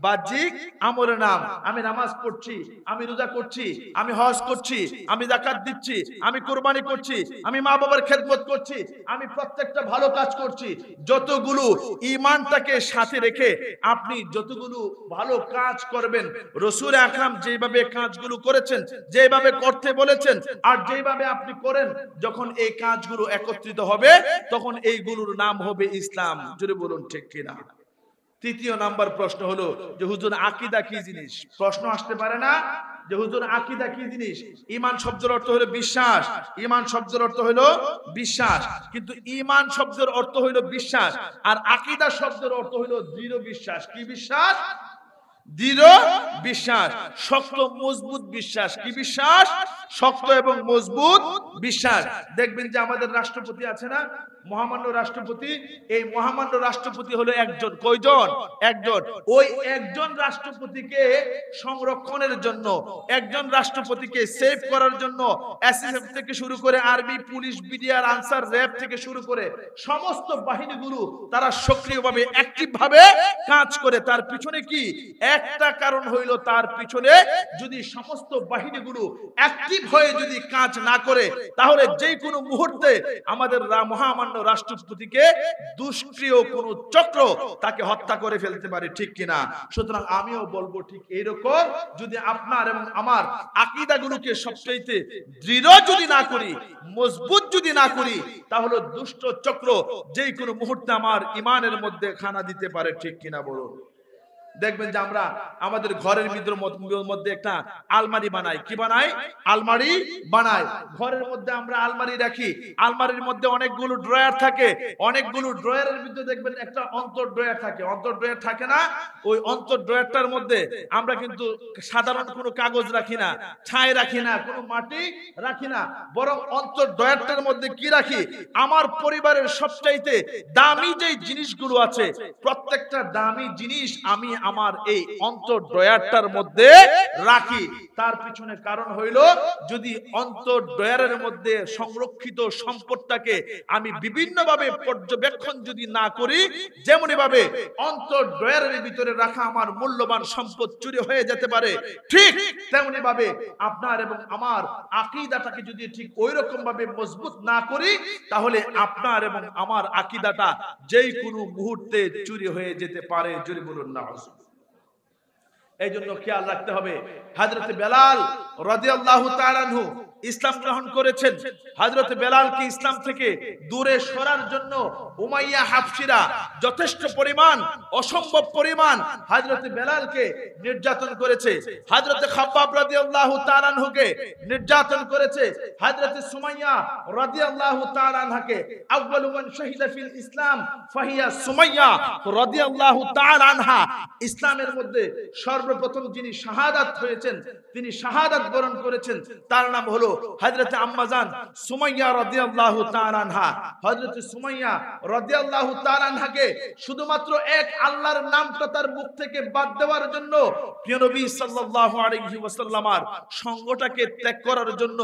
বাহ্যিক আমলের নাম। আমি নামাজ পড়ছি, আমি রোজা করছি, আমি হজ করছি, আমি যাকাত দিচ্ছি, আমি কুরবানি করছি, আমি মা বাবার খেদমত করছি, আমি প্রত্যেকটা ভালো কাজ করছি। যতগুলো ঈমানটাকে সাথে রেখে আপনি যতগুলো ভালো কাজ করবেন, রাসূল আকরাম যেভাবে কাজগুলো করেছেন, যেভাবে করতে বলেছেন, আর যেভাবে আপনি করেন, যখন এই কাজগুলো একত্রিত হবে তখন এইগুলোর নাম হবে ইসলাম। জোরে বলুন ঠিক কিনা? তৃতীয় নাম্বার প্রশ্ন হলো যে হুজুর আকীদা কি জিনিস? প্রশ্ন আসতে পারে না যে হুজুর আকীদা কি জিনিস? ঈমান শব্দের অর্থ হলো বিশ্বাস, ঈমান শব্দের অর্থ হলো বিশ্বাস, কিন্তু ঈমান শব্দের অর্থ হলো বিশ্বাস, আর আকীদা শব্দের অর্থ হলো দৃঢ় বিশ্বাস। কি বিশ্বাস? দৃঢ় বিশ্বাস, শক্ত মজবুত বিশ্বাস। কি বিশ্বাস? শক্ত এবং মজবুত বিশ্বাস। দেখবেন যে আমাদের রাষ্ট্রপতি আছে না, মহামান্য রাষ্ট্রপতি, এই মহামান্য রাষ্ট্রপতি হলো একজন। কয়জন? একজন। ওই একজন রাষ্ট্রপতিকে সংরক্ষণের জন্য, একজন রাষ্ট্রপতিকে সেভ করার জন্য এসএসএফ থেকে শুরু করে army, police, BDR, answer, RAB থেকে শুরু করে সমস্ত বাহিনীগুলো তারা সক্রিয়ভাবে অ্যাক্টিভ ভাবে কাজ করে। তার পিছনে কি? একটা কারণ হইল, তার পিছনে যদি সমস্ত বাহিনীগুলো অ্যাক্টিভ হয়ে যদি কাজ না করে, তাহলে যে কোনো মুহূর্তে আমাদের মহামান্য রাষ্ট্রপতিকে দুষ্ক্রিয় কোন চক্র তাকে হত্যা করে ফেলতে পারে। ঠিক কিনা? সুতরাং আমিও বলবো ঠিক এইরকম, যদি আপনার এবং আমার আকীদাগুলোকে সবচাইতে দৃঢ় যদি না করি, মজবুত যদি না করি, তাহলে দুষ্ট চক্র যে কোনো মুহূর্তে আমার ঈমানের মধ্যে খানা দিতে পারে। ঠিক কিনা বলুন? দেখবেন যে আমরা আমাদের ঘরের মধ্যে একটা আলমারি বানাই। কি বানাই? আলমারি বানাই। ঘরের মধ্যে আমরা আলমারি রাখি, আলমারির মধ্যে অনেকগুলো ড্রয়ার থাকে, অনেকগুলো ড্রয়ারের ভিতরে দেখবেন একটা অন্তর ড্রয়ার থাকে। অন্তর ড্রয়ার থাকে না? ওই অন্তর ড্রয়ারটার মধ্যে আমরা কিন্তু সাধারণ কোনো কাগজ রাখি না, ছাই রাখি না, কোনো মাটি রাখি না, বরং অন্তর ড্রয়ারটার মধ্যে কি রাখি? আমার পরিবারের সবচাইতে দামি যে জিনিসগুলো আছে, প্রত্যেকটা দামি জিনিস আমি আমার এই অন্তর ড্রয়ারটার মধ্যে রাখি। তার পিছনে কারণ হইল, যদি অন্তর ড্রয়ারের মধ্যে সংরক্ষিত সম্পদটাকে আমি বিভিন্নভাবে পর্যবেক্ষণ যদি না করি, যেমনি ভাবে অন্তর ড্রয়ারের ভিতরে রাখা আমার মূল্যবান সম্পদ চুরি হয়ে যেতে পারে, ঠিক তেমনি ভাবে আপনার এবং আমার আকীদাটাকে যদি ঠিক ওইরকম ভাবে মজবুত না করি, তাহলে আপনার এবং আমার আকীদাটা যেই কোনো মুহূর্তে চুরি হয়ে যেতে পারে। জোরে বলুন না। এই জন্য খেয়াল রাখতে হবে। হযরত বেলাল রাদিয়াল্লাহু তাআলা আনহু ইসলাম গ্রহণ করেছেন। হযরত বেলালকে ইসলাম থেকে দূরে সরার জন্য উমাইয়া হাবশীরা যথেষ্ট পরিমাণ, অসম্ভব পরিমাণ হযরত বেলালকে নির্যাতন করেছে। হযরত খাব্বাব রাদিয়াল্লাহু তাআলা আনহুকে নির্যাতন করেছে। হযরত সুমাইয়া রাদিয়াল্লাহু তাআলা আনহাকে, আউয়ালু মান শাহিদা ফিল ইসলাম ফাহিয়া সুমাইয়া রাদিয়াল্লাহু তাআলা আনহা, ইসলামের মধ্যে সর্বপ্রথম যিনি শাহাদাত হয়েছেন, তিনি শাহাদাত বরণ করেছেন, তার নাম হলো হলো হযরত আম্মাজান সুমাইয়া রাদিয়াল্লাহু তাআলা আনহা। হযরত সুমাইয়া রাদিয়াল্লাহু তাআলা আনহাকে শুধুমাত্র এক আল্লাহর নামটা তার মুখ থেকে বাদ দেওয়ার জন্য প্রিয় নবী সাল্লাল্লাহু আলাইহি ওয়াসাল্লামের সঙ্গটাকে ত্যাগ করার জন্য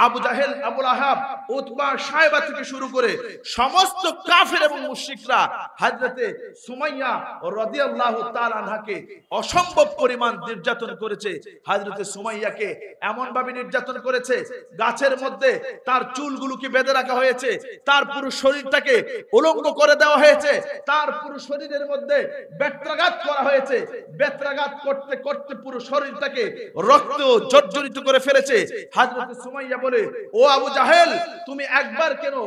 আবু জাহেল, আবু লাহাব, উতবা, শায়বা থেকে শুরু করে সমস্ত কাফের এবং মুশরিকরা হযরতে সুমাইয়া রাদিয়াল্লাহু তাআলা আনহাকে অসম্ভব পরিমাণ নির্যাতন করেছে। হযরতে সুমাইয়াকে এমন ভাবে নির্যাতন করেছে, গাছের মধ্যে তার চুলগুলোকে বেঁধে রাখা হয়েছে, তার পুরো শরীরটাকে উলঙ্গ করে দেওয়া হয়েছে, তার পুরো শরীরের মধ্যে বেত্রাঘাত করা হয়েছে। বেত্রাঘাত করতে করতে পুরো শরীরটাকে রক্ত জর্জরিত করে ফেলেছে। হযরতে সুমাইয়া বলে, ও আবু জাহেল, তুমি একবার কেন,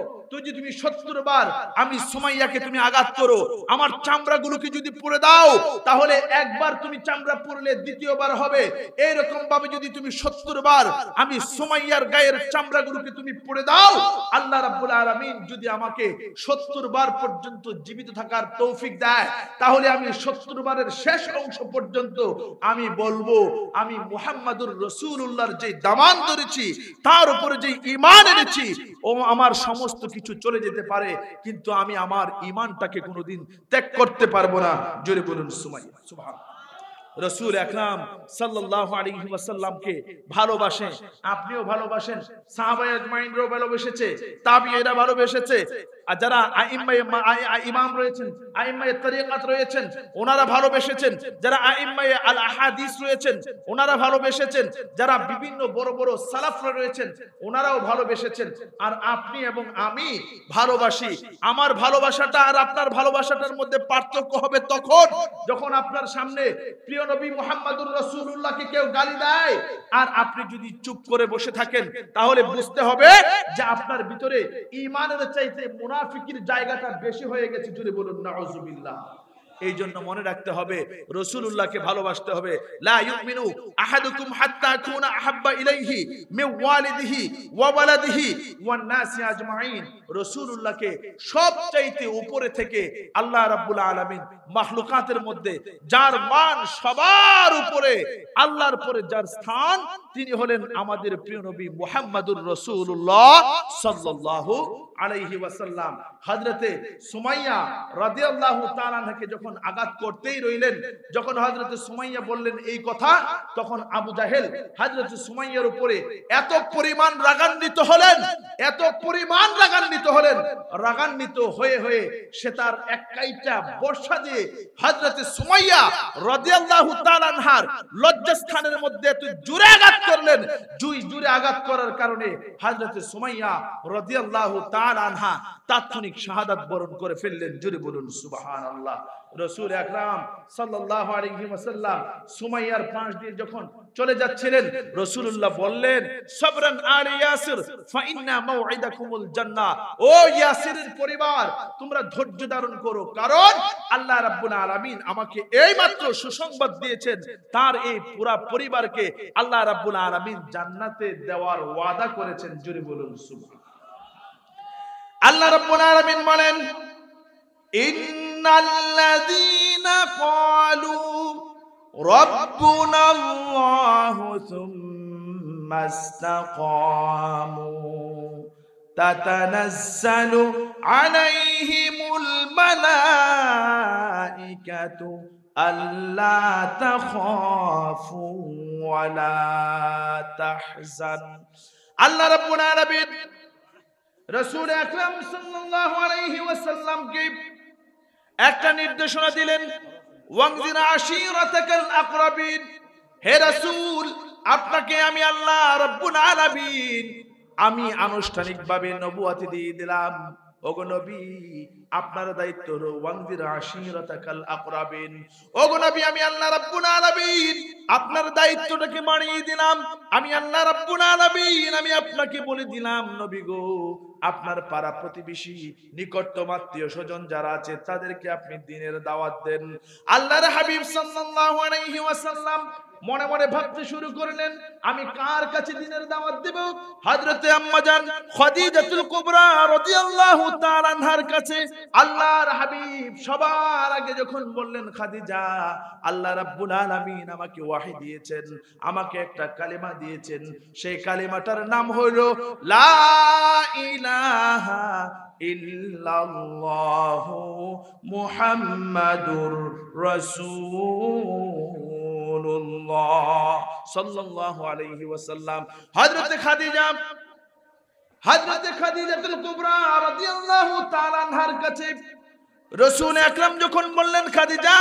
তুমি 70 বার আমি সুমাইয়াকে তুমি আঘাত করো, আমার চামড়াগুলোকে যদি পুড়ে দাও তাহলে একবার তুমি চামড়া পুড়লে দ্বিতীয়বার হবে, এইরকম ভাবে যদি তুমি 70 বার আমি সুমাইয়ার গায়ের চামড়াগুলোকে তুমি পুড়ে দাও, আল্লাহ রাব্বুল আলামিন যদি আমাকে 70 বার পর্যন্ত জীবিত থাকার তৌফিক দেয় তাহলে আমি 70 বারের শেষ অংশ পর্যন্ত আমি বলবো আমি মুহাম্মাদুর রাসূলুল্লাহর যে দামান ধরেছি, তার উপরে যে ঈমান এনেছি, ও আমার সমস্ত কিছু চলে যেতে পারে কিন্তু আমি আমার ঈমানটাকে কোনোদিন ত্যাগ করতে পারবো না। জোরে বলুন সুমাইয়া। সুবহানাল্লাহ। রাসূল আকরাম সাল্লাল্লাহু আলাইহি ওয়াসাল্লামকে ভালোবাসেন, আপনিও ভালোবাসেন, সাহাবায়ে আজমাইনরাও ভালোবেসেছে, তাবিঈরা ভালোবেসেছে, আর যারা ইমাম রয়েছেন, আইম্মায়ে তরিকাত রয়েছেন, ওনারা ভালোবেসেছেন, যারা আইম্মায়ে আল আহাদিস রয়েছেন ওনারা ভালোবেসেছেন, যারা বিভিন্ন বড় বড় সালাফরা রয়েছেন ওনারাও ভালোবেসেছেন। আর আপনি এবং আমি ভালোবাসি। আমার ভালোবাসাটা আর আপনার ভালোবাসাটার মধ্যে পার্থক্য হবে তখন যখন আপনার সামনে প্রিয় নবী মুহাম্মাদুর রাসূলুল্লাহকে কেউ গালি দেয় আর আপনি যদি চুপ করে বসে থাকেন তাহলে বুঝতে হবে যে আপনার ভিতরে ঈমানের চাইতে মুনাফিকির জায়গাটা বেশি হয়ে গেছে। জুড়ে বলুন নাউযুবিল্লাহ। এই জন্য মনে রাখতে হবে রাসূলুল্লাহকে ভালোবাসতে হবে। লা ইউমিনু আহাদুকুম হাত্তা কুনা আহাব্বা ইলাইহি মিন ওয়ালিদিহি ওয়া ওয়ালাদিহি ওয়ান নাসি আজমাইন। রাসূলুল্লাহকে সবচাইতে উপরে থেকে আল্লাহ রাব্বুল আলামিন মাখলুকাতের মধ্যে যার মান সবার উপরে, আল্লাহর পরে যার স্থান, তিনি হলেন আমাদের প্রিয় নবী মুহাম্মাদুর রাসূলুল্লাহ সাল্লাল্লাহু আলাইহি ওয়াসাল্লাম। হযরতে সুমাইয়া রাদিয়াল্লাহু তাআলা আনহাকে যখন আঘাত করতেই রইলেন, যখন হযরতে সুমাইয়া বললেন এই কথা, তখন আবু জাহেল হযরতে সুমাইয়ার উপরে এত পরিমাণ রাগান্বিত হলেন, এত পরিমাণ রাগান্বিত হলেন, রাগান্বিত হয়ে হয়ে সে তার এক কাইটা বর্ষা দিয়ে হযরতে সুমাইয়া রাদিয়াল্লাহু তাআলা আনহার লজ্জাস্থানের মধ্যে এত জোরে আঘাত করলেন, জোরে আঘাত করার কারণে হযরতে সুমাইয়া রাদিয়াল্লাহু তাআলা আনহা তাৎক্ষণিক শাহাদাত বরণ করে ফেললেন। জোরে বলুন সুবহানাল্লাহ। রাসূল আকরাম সাল্লাল্লাহু আলাইহি ওয়াসাল্লাম সুমাইয়ার পাশ দিয়ে যখন চলে যাচ্ছিলেন, রাসূলুল্লাহ বললেন, সাবরান আলী ইয়াসির ফা ইন্না মাউইদাকুমুল জান্নাহ। ও ইয়াসিরের পরিবার, তোমরা ধৈর্য ধারণ করো, কারণ আল্লাহ রাব্বুল আলামিন আমাকে এইমাত্র সুসংবাদ দিয়েছেন তার এই পুরা পরিবারকে আল্লাহ রাব্বুল আলামিন জান্নাতে দেওয়ার ওয়াদা করেছেন। জোরে বলুন সুবহানাল্লাহ। আল্লাহ রাব্বুল আলামিন বলেন, ইন্নাল্লাযীনা ক্বালু রাব্বুনাল্লাহু সুম্মা ইসতাকামু তাতানাজ্জালু আলাইহিমুল মালাইকাতু আল্লা তাখাফু ওয়া লা তাহজান। আল্লাহ রাব্বুল আলামিন রাসূল আকরাম সাল্লাল্লাহু আলাইহি ওয়াসাল্লামকে একটা নির্দেশনা দিলেন, ওয়ানজির আশীরাতাকাল আকরাবিন। হে রাসূল, আপনাকে আমি আল্লাহ রাব্বুল আলামিন আমি আনুষ্ঠানিকভাবে নবুয়ত দিয়ে দিলাম। ওগো নবী, আপনার দায়িত্ব হলো ওয়ানজির আশীরাতাকাল আকরাবিন। ওগো নবী, আমি আল্লাহ রাব্বুল আলামিন আপনার দায়িত্বটাকে বাড়িয়ে দিলাম। আমি আল্লাহ রাব্বুল আলামিন আমি আপনাকে বলে দিলাম, নবী গো, আপনার পাড়া প্রতিবেশী, নিকটতম আত্মীয় স্বজন যারা আছে তাদেরকে আপনি দ্বীনের দাওয়াত দেন। আল্লাহর হাবিব সাল্লাল্লাহু আলাইহি ওয়াসাল্লাম মনে মনে ভাবতে শুরু করলেন আমি কার কাছে দ্বীনের দাওয়াত দেব? হযরতে আম্মা জান খাদিজাতুল কুবরা রাদিয়াল্লাহু তাআলা আনহার কাছে। আল্লাহর হাবিব সবার আগে যখন বললেন খাদিজা, আল্লাহ রাব্বুল আলামিন আমাকে ওয়াহী দিয়েছেন, আমাকে একটা কালিমা দিয়েছেন, সেই কালিমাটার নাম হলো লা ইলাহা ইল্লাল্লাহু মুহাম্মাদুর রাসূলুল্লাহ সাল্লাল্লাহু আলাইহি ওয়াসাল্লাম। হযরতে খাদিজাতুল কুবরা রাদিয়াল্লাহু তাআলা আনহার কাছে রাসূল আকরাম যখন বললেন খাদিজা,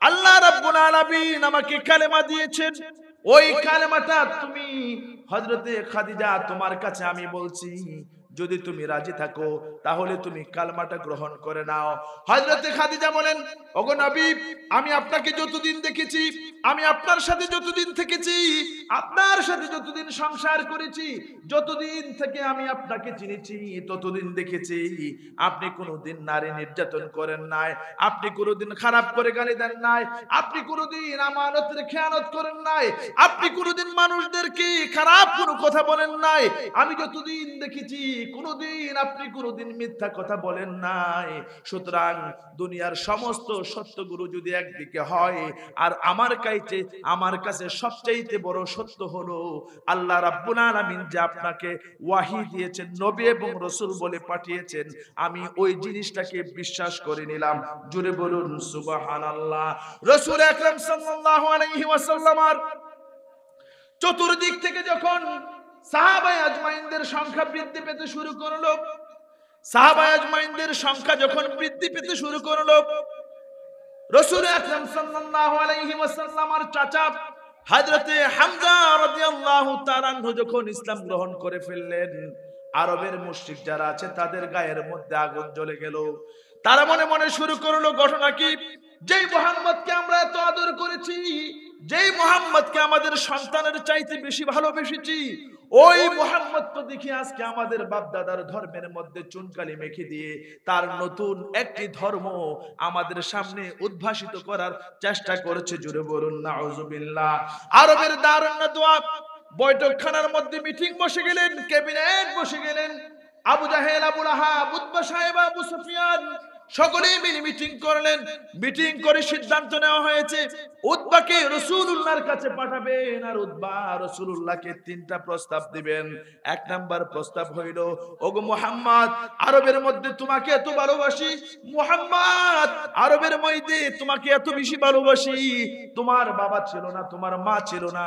আল্লাহ রাব্বুল আলামিন আমাকে কালেমা দিয়েছেন, ওই কালেমাটা তুমি হযরতে খাদিজা তোমার কাছে আমি বলছি, যদি তুমি রাজি থাকো তাহলে তুমি কালেমাটা গ্রহণ করে নাও। হযরতে খাদিজা বলেন, ওগো নবী, আমি আপনাকে যতদিন দেখেছি, আমি আপনার সাথে যতদিন থেকেছি, আপনার সাথে যতদিন সংসার করেছি, যতদিন থেকে আমি আপনাকে চিনেছি, ততদিন দেখেছি আপনি কোনোদিন নারী নির্যাতন করেন নাই, আপনি কোনোদিন খারাপ করে গালি দেন নাই, আপনি কোনোদিন আমানতের খেয়ানত করেন নাই, আপনি কোনোদিন মানুষদেরকে খারাপ কোনো কথা বলেন নাই। আমি যতদিন দেখেছি কোনোদিন আপনি কোনোদিন মিথ্যা কথা বলেন নাই। সুতরাং দুনিয়ার সমস্ত সত্যগুলো যদি একদিকে হয়, আর আমার কাছে সবচেয়ে বড় সত্য হলো আল্লাহ রাব্বুল আলামিন যে আপনাকে ওয়াহী দিয়েছেন, নবী এবং রাসূল বলে পাঠিয়েছেন, আমি ওই জিনিসটাকে বিশ্বাস করে নিলাম। জোরে বলুন সুবহানাল্লাহ। রাসূল আকরাম সাল্লাল্লাহু আলাইহি ওয়াসাল্লাম আর চতুর্দিক থেকে যখন সাহাবায়ে আজমাইনদের সংখ্যা বৃদ্ধি পেতে শুরু করলো, সাহাবায়ে আজমাইনদের সংখ্যা যখন বৃদ্ধি পেতে শুরু করলো, রাসূল আকরাম সাল্লাল্লাহু আলাইহি ওয়াসাল্লাম আর চাচা হযরতে হামজা রাদিয়াল্লাহু তাআলা আনহু যখন ইসলাম গ্রহণ করে ফেললেন, আরবের মুশরিক যারা আছে তাদের গায়ের মধ্যে আগুন জ্বলে গেল। তারা মনে মনে শুরু করলো, ঘটনা কি? যেই মুহাম্মদকে আমরা এত আদর করেছি, যেই মুহাম্মদকে আমাদের সন্তানের চাইতে বেশি ভালোবেসেছি, ওই মুহাম্মদ তো দেখি আজকে আমাদের বাপ দাদার ধর্মের মধ্যে চুনকালি মেখে দিয়ে তার নতুন একটি ধর্ম আমাদের সামনে উদ্ভাসিত করার চেষ্টা করেছে। জোরে বলুন নাউজুবিল্লাহ। আরবের দারুন নাদওয়া বৈঠকখানার মধ্যে মিটিং বসে গেলেন, ক্যাবিনেট বসে গেলেন। আবু জাহেল, আবু লাহাব, উতবা সাহেব, আবু সুফিয়ান সকলেই মিলে মিটিং করলেন। মিটিং করে সিদ্ধান্ত নেওয়া হয়েছে উতবাকে রাসূলুল্লাহর কাছে পাঠাবেন, আর উতবা রাসূলুল্লাহকে তিনটা প্রস্তাব দিবেন। এক নাম্বার প্রস্তাব হইল, ওগো মুহাম্মদ, আরবের মধ্যে তোমাকে এত ভালোবাসি, মুহাম্মদ আরবের মধ্যে তোমাকে এত বেশি ভালোবাসি, তোমার বাবা ছিল না, তোমার মা ছিল না,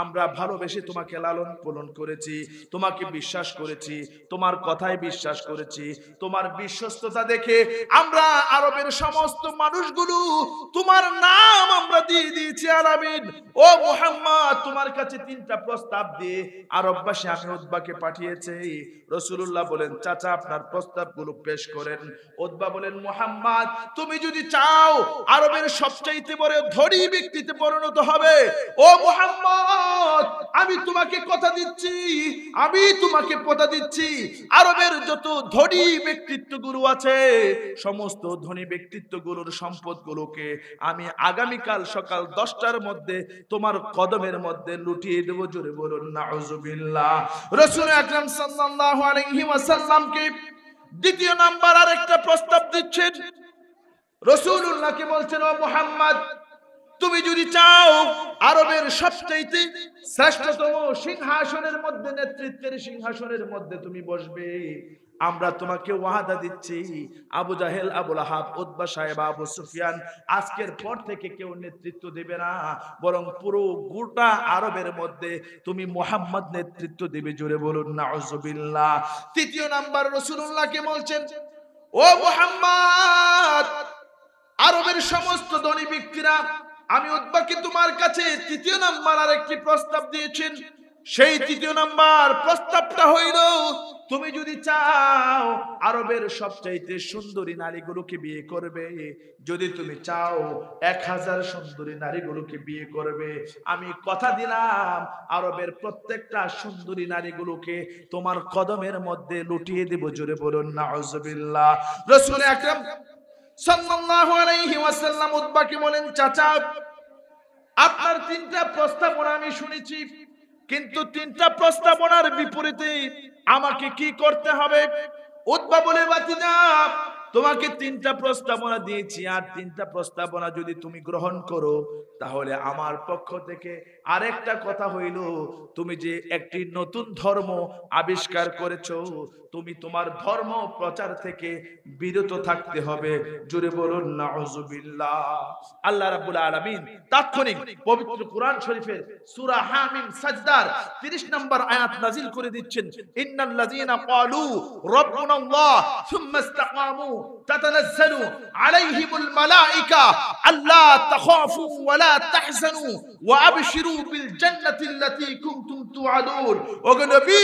আমরা ভালোবেসে তোমাকে লালন পালন করেছি, তোমাকে বিশ্বাস করেছি, তোমার কথায় বিশ্বাস করেছি, তোমার বিশ্বস্ততা দেখে আমরা আরবের সমস্ত মানুষগুলো তোমার নাম আমরা দিয়ে দিয়েছি আলামিন। ও মুহাম্মদ, তোমার কাছে তিনটা প্রস্তাব দিয়ে আরববাসী আমি উতবাকে পাঠিয়েছে। রাসূলুল্লাহ বলেন, চাচা আপনার প্রস্তাবগুলো পেশ করেন। উতবা বলেন, মুহাম্মদ তুমি যদি চাও আরবের সবচাইতে বড় ধনী ব্যক্তিতে পরিণত হবে, ও মুহাম্মদ আমি তোমাকে কথা দিচ্ছি, আমি তোমাকে কথা দিচ্ছি, আরবের যত ধনী ব্যক্তিত্বগুলো আছে সমস্ত ধনী ব্যক্তিত্বগুলোর সম্পদগুলোকে আমি আগামীকাল সকাল 10টার মধ্যে তোমার কদমের মধ্যে লুটিয়ে দেব। জোরে বলুন নাউজুবিল্লাহ। রাসূল আকরাম সাল্লাল্লাহু আলাইহি ওয়াসাল্লামকে দ্বিতীয় নাম্বার আরেকটা প্রস্তাব দিচ্ছেন। রাসূলুল্লাহকে বলছেন, ও মুহাম্মদ তুমি যদি চাও আরবের সবচেয়ে শ্রেষ্ঠতম সিংহাসনের মধ্যে, নেতৃত্বের সিংহাসনের মধ্যে তুমি বসবে, আমরা তোমাকে ওয়াদা দিচ্ছি আবু জাহেল, আবু লাহাব, উতবা সাহেব, আবু সুফিয়ান আজকের পর থেকে কেউ নেতৃত্ব দেবে না, বরং পুরো গোটা আরবের মধ্যে তুমি মুহাম্মদ নেতৃত্ব দেবে। জোরে বলুন নাউজুবিল্লাহ। তৃতীয় নাম্বার রাসূলুল্লাহকে বলছেন, ও মুহাম্মদ আরবের সমস্ত ধনী ব্যক্তিরা আমি উতবাকে তোমার কাছে তৃতীয় নাম্বার আরেকটি প্রস্তাব দিয়েছেন। সেই তৃতীয় নাম্বার প্রস্তাবটা হইল, তুমি যদি চাও আরবের সবচাইতে সুন্দরী নারীগুলোকে বিয়ে করবে, যদি তুমি চাও 1000 সুন্দরী নারীগুলোকে বিয়ে করবে, আমি কথা দিলাম আরবের প্রত্যেকটা সুন্দরী নারীগুলোকে তোমার কদমের মধ্যে লুটিয়ে দেব। জোরে বলুন নাউজুবিল্লাহ। রাসূল আকরাম সাল্লাল্লাহু আলাইহি ওয়াসাল্লাম উতবাকে বলেন, চাচা আপনার তিনটা প্রস্তাবনা আমি শুনেছি, কিন্তু তিনটা প্রস্তাবনার বিপরীতে আমাকে কি করতে হবে? উতবা বলে, বাতিজা তোমাকে তিনটা প্রস্তাবনা দিয়েছি, আর তিনটা প্রস্তাবনা যদি তুমি গ্রহণ করো তাহলে আমার পক্ষ থেকে আরেকটা কথা হইল, তুমি যে একটি নতুন ধর্ম আবিষ্কার করেছো, তুমি তোমার ধর্ম প্রচার থেকে বিরত থাকতে হবে। জোরে বলুন নাউজুবিল্লাহ। আল্লাহ রাব্বুল আলামিন তাৎক্ষণিক পবিত্র কোরআন শরীফের সূরা হামিম সাজদার 30 নম্বর আয়াত নাযিল করে দিচ্ছেন, ইন্নাল্লাযীনা ক্বালু রাব্বুনাল্লাহ সুম্মা ইসতাকামু তাতানাজ্জালু আলাইহিমুল মালায়েকা আল্লা তাখাফু ওয়া লা তাহজানু ওয়া আবশিরু বিল জান্নাতিল্লাতী কুনতুম তুআদুন। ওগো নবী,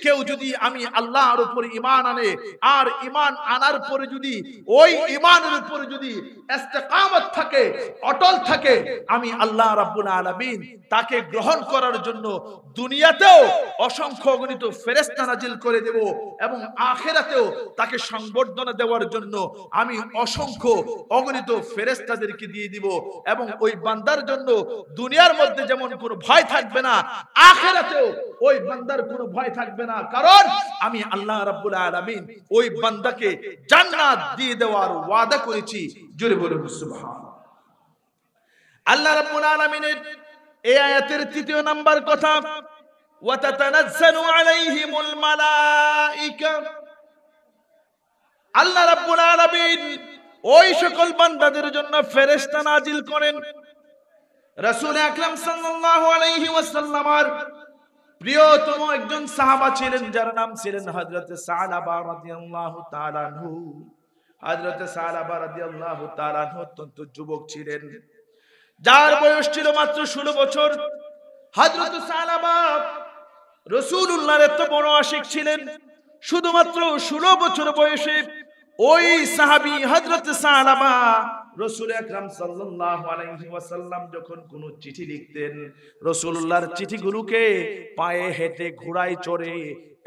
কেউ যদি আমি আল্লাহর উপর ঈমান আনে, আর ঈমান আনার পরে যদি ওই ঈমানের উপর যদি ইস্তেকামত থাকে, অটল থাকে, আমি আল্লাহ রাব্বুল আলামিন তাকে গ্রহণ করার জন্য দুনিয়াতেও অসংখ্য অগণিত ফেরেশতা নাজিল করে দেব, এবং আখিরাতেও তাকে সংবর্ধনা দেওয়ার জন্য আমি অসংখ্য অগণিত ফেরেশতাদেরকে দিয়ে দিব। এবং ওই বান্দার জন্য দুনিয়ার মধ্যে যেমন কোনো ভয় থাকবে না, আখিরাতেও ওই বান্দার কোনো ভয় থাকবে না, কারণ আমি আল্লাহ রাব্বুল আলামিন ওই বান্দাকে জান্নাত দিয়ে দেওয়ার ওয়াদা করেছি। জোরে বলুন সুবহানাল্লাহ। আল্লাহ রাব্বুল আলামিনের এই আয়াতের তৃতীয় নাম্বার কথা, ওয়া তাতানাজ্জালু আলাইহিমুল মালায়েকা। আল্লাহ রাব্বুল আলামিন ওই সকল বান্দাদের জন্য ফেরেশতা নাজিল করেন। রাসূল আকরাম সাল্লাল্লাহু আলাইহি ওয়াসাল্লামের প্রিয়তম একজন সাহাবা ছিলেন, যার নাম ছিলেন হযরত সালাবা রাদিয়াল্লাহু তাআলা আনহু। হযরত সালাবা রাদিয়াল্লাহু তাআলা আনহু অত্যন্ত যুবক ছিলেন, যার বয়স ছিল মাত্র 16 বছর। হযরত সালাবা রাসূলুল্লাহর এত বড় আশিক ছিলেন, শুধুমাত্র 16 বছর বয়সে ওই সাহাবী হযরত সালাবা রাসূল আকরাম সাল্লাল্লাহু আলাইহি ওয়াসাল্লাম যখন কোনো চিঠি লিখতেন, রাসূলুল্লাহর চিঠিগুলোকে পায়ে হেঁটে, ঘোড়ায় চড়ে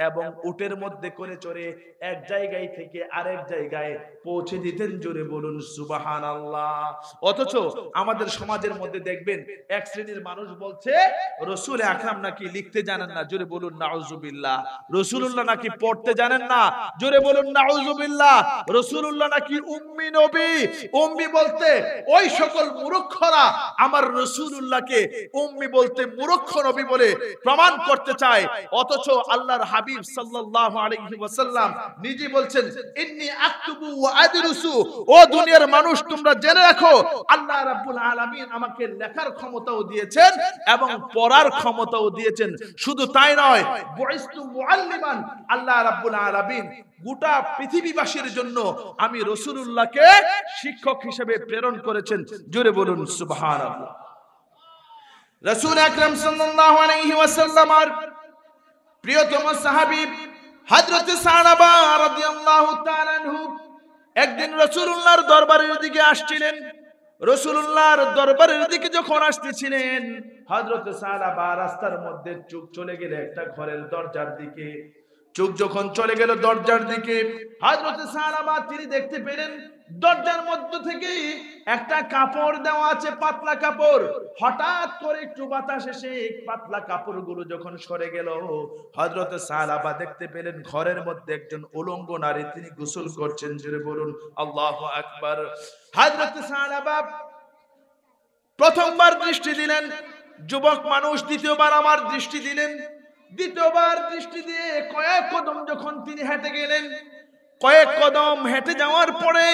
এবং উটের মধ্যে করে চড়ে এক জায়গায় থেকে আরেক জায়গায় পৌঁছে দিতেন। জোরে বলুন সুবহানাল্লাহ। অথচ আমাদের সমাজের মধ্যে দেখবেন এক শ্রেণীর মানুষ বলছে রাসূল আকরাম নাকি লিখতে জানেন না। জোরে বলুন নাউজুবিল্লাহ। রাসূলুল্লাহ নাকি পড়তে জানেন না। জোরে বলুন নাউজুবিল্লাহ। রাসূলুল্লাহ নাকি উম্মি নবী। উম্মি বলতে ওই সকল মূর্খরা আমার রাসূলুল্লাহকে উম্মি বলতে মূর্খ নবী বলে প্রমাণ করতে চায়। অথচ আল্লাহর হাবিব সাল্লাল্লাহু আলাইহি ওয়াসাল্লাম নিজে বলছেন, ইন্নী আকতুবু ওয়া আদরুসু। ও দুনিয়ার মানুষ, তোমরা জেনে রাখো আল্লাহ রাব্বুল আলামিন আমাকে লেখার ক্ষমতাও দিয়েছেন এবং পড়ার ক্ষমতাও দিয়েছেন। শুধু তাই নয়, বুইস্তু মুআল্লিমান। আল্লাহ রাব্বুল আলামিন গোটা পৃথিবীবাসীর জন্য আমি রাসূলুল্লাহকে শিক্ষক হিসেবে প্রেরণ করেছেন। জোরে বলুন সুবহানাল্লাহ। রাসূল আকরাম সাল্লাল্লাহু আলাইহি ওয়াসাল্লামের প্রিয়তম সাহাবী হযরত সালাবা রাদিয়াল্লাহু তাআলা আনহু একদিন রাসূলুল্লাহর দরবারের দিকে আসছিলেন। রাসূলুল্লাহর দরবারের দিকে যখন আসতেছিলেন, হযরত সালাবা রাস্তার মধ্যে চোখ চলে গেল একটা ঘরের দরজার দিকে। চোখ যখন চলে গেল দরজার দিকে, হযরত সালাবা তিনি দেখতে পেলেন দরজার মধ্য থেকে একটা কাপড় দেওয়া আছে, পাতলা কাপড়। হঠাৎ করে একটু বাতাস এসে পাতলা কাপড়গুলো যখন সরে গেল, হযরত সালাবা দেখতে পেলেন ঘরের মধ্যে একজন উলঙ্গ নারী, তিনি গোসল করছেন। জোরে বলুন আল্লাহু আকবার। হযরত সালাবা প্রথমবার দৃষ্টি দিলেন, যুবক মানুষ। দ্বিতীয়বার আমার দৃষ্টি দিলেন। দ্বিতীয়বার দৃষ্টি দিয়ে কয়েক কদম যখন তিনি হেঁটে গেলেন, কয়েক কদম হেঁটে যাওয়ার পরে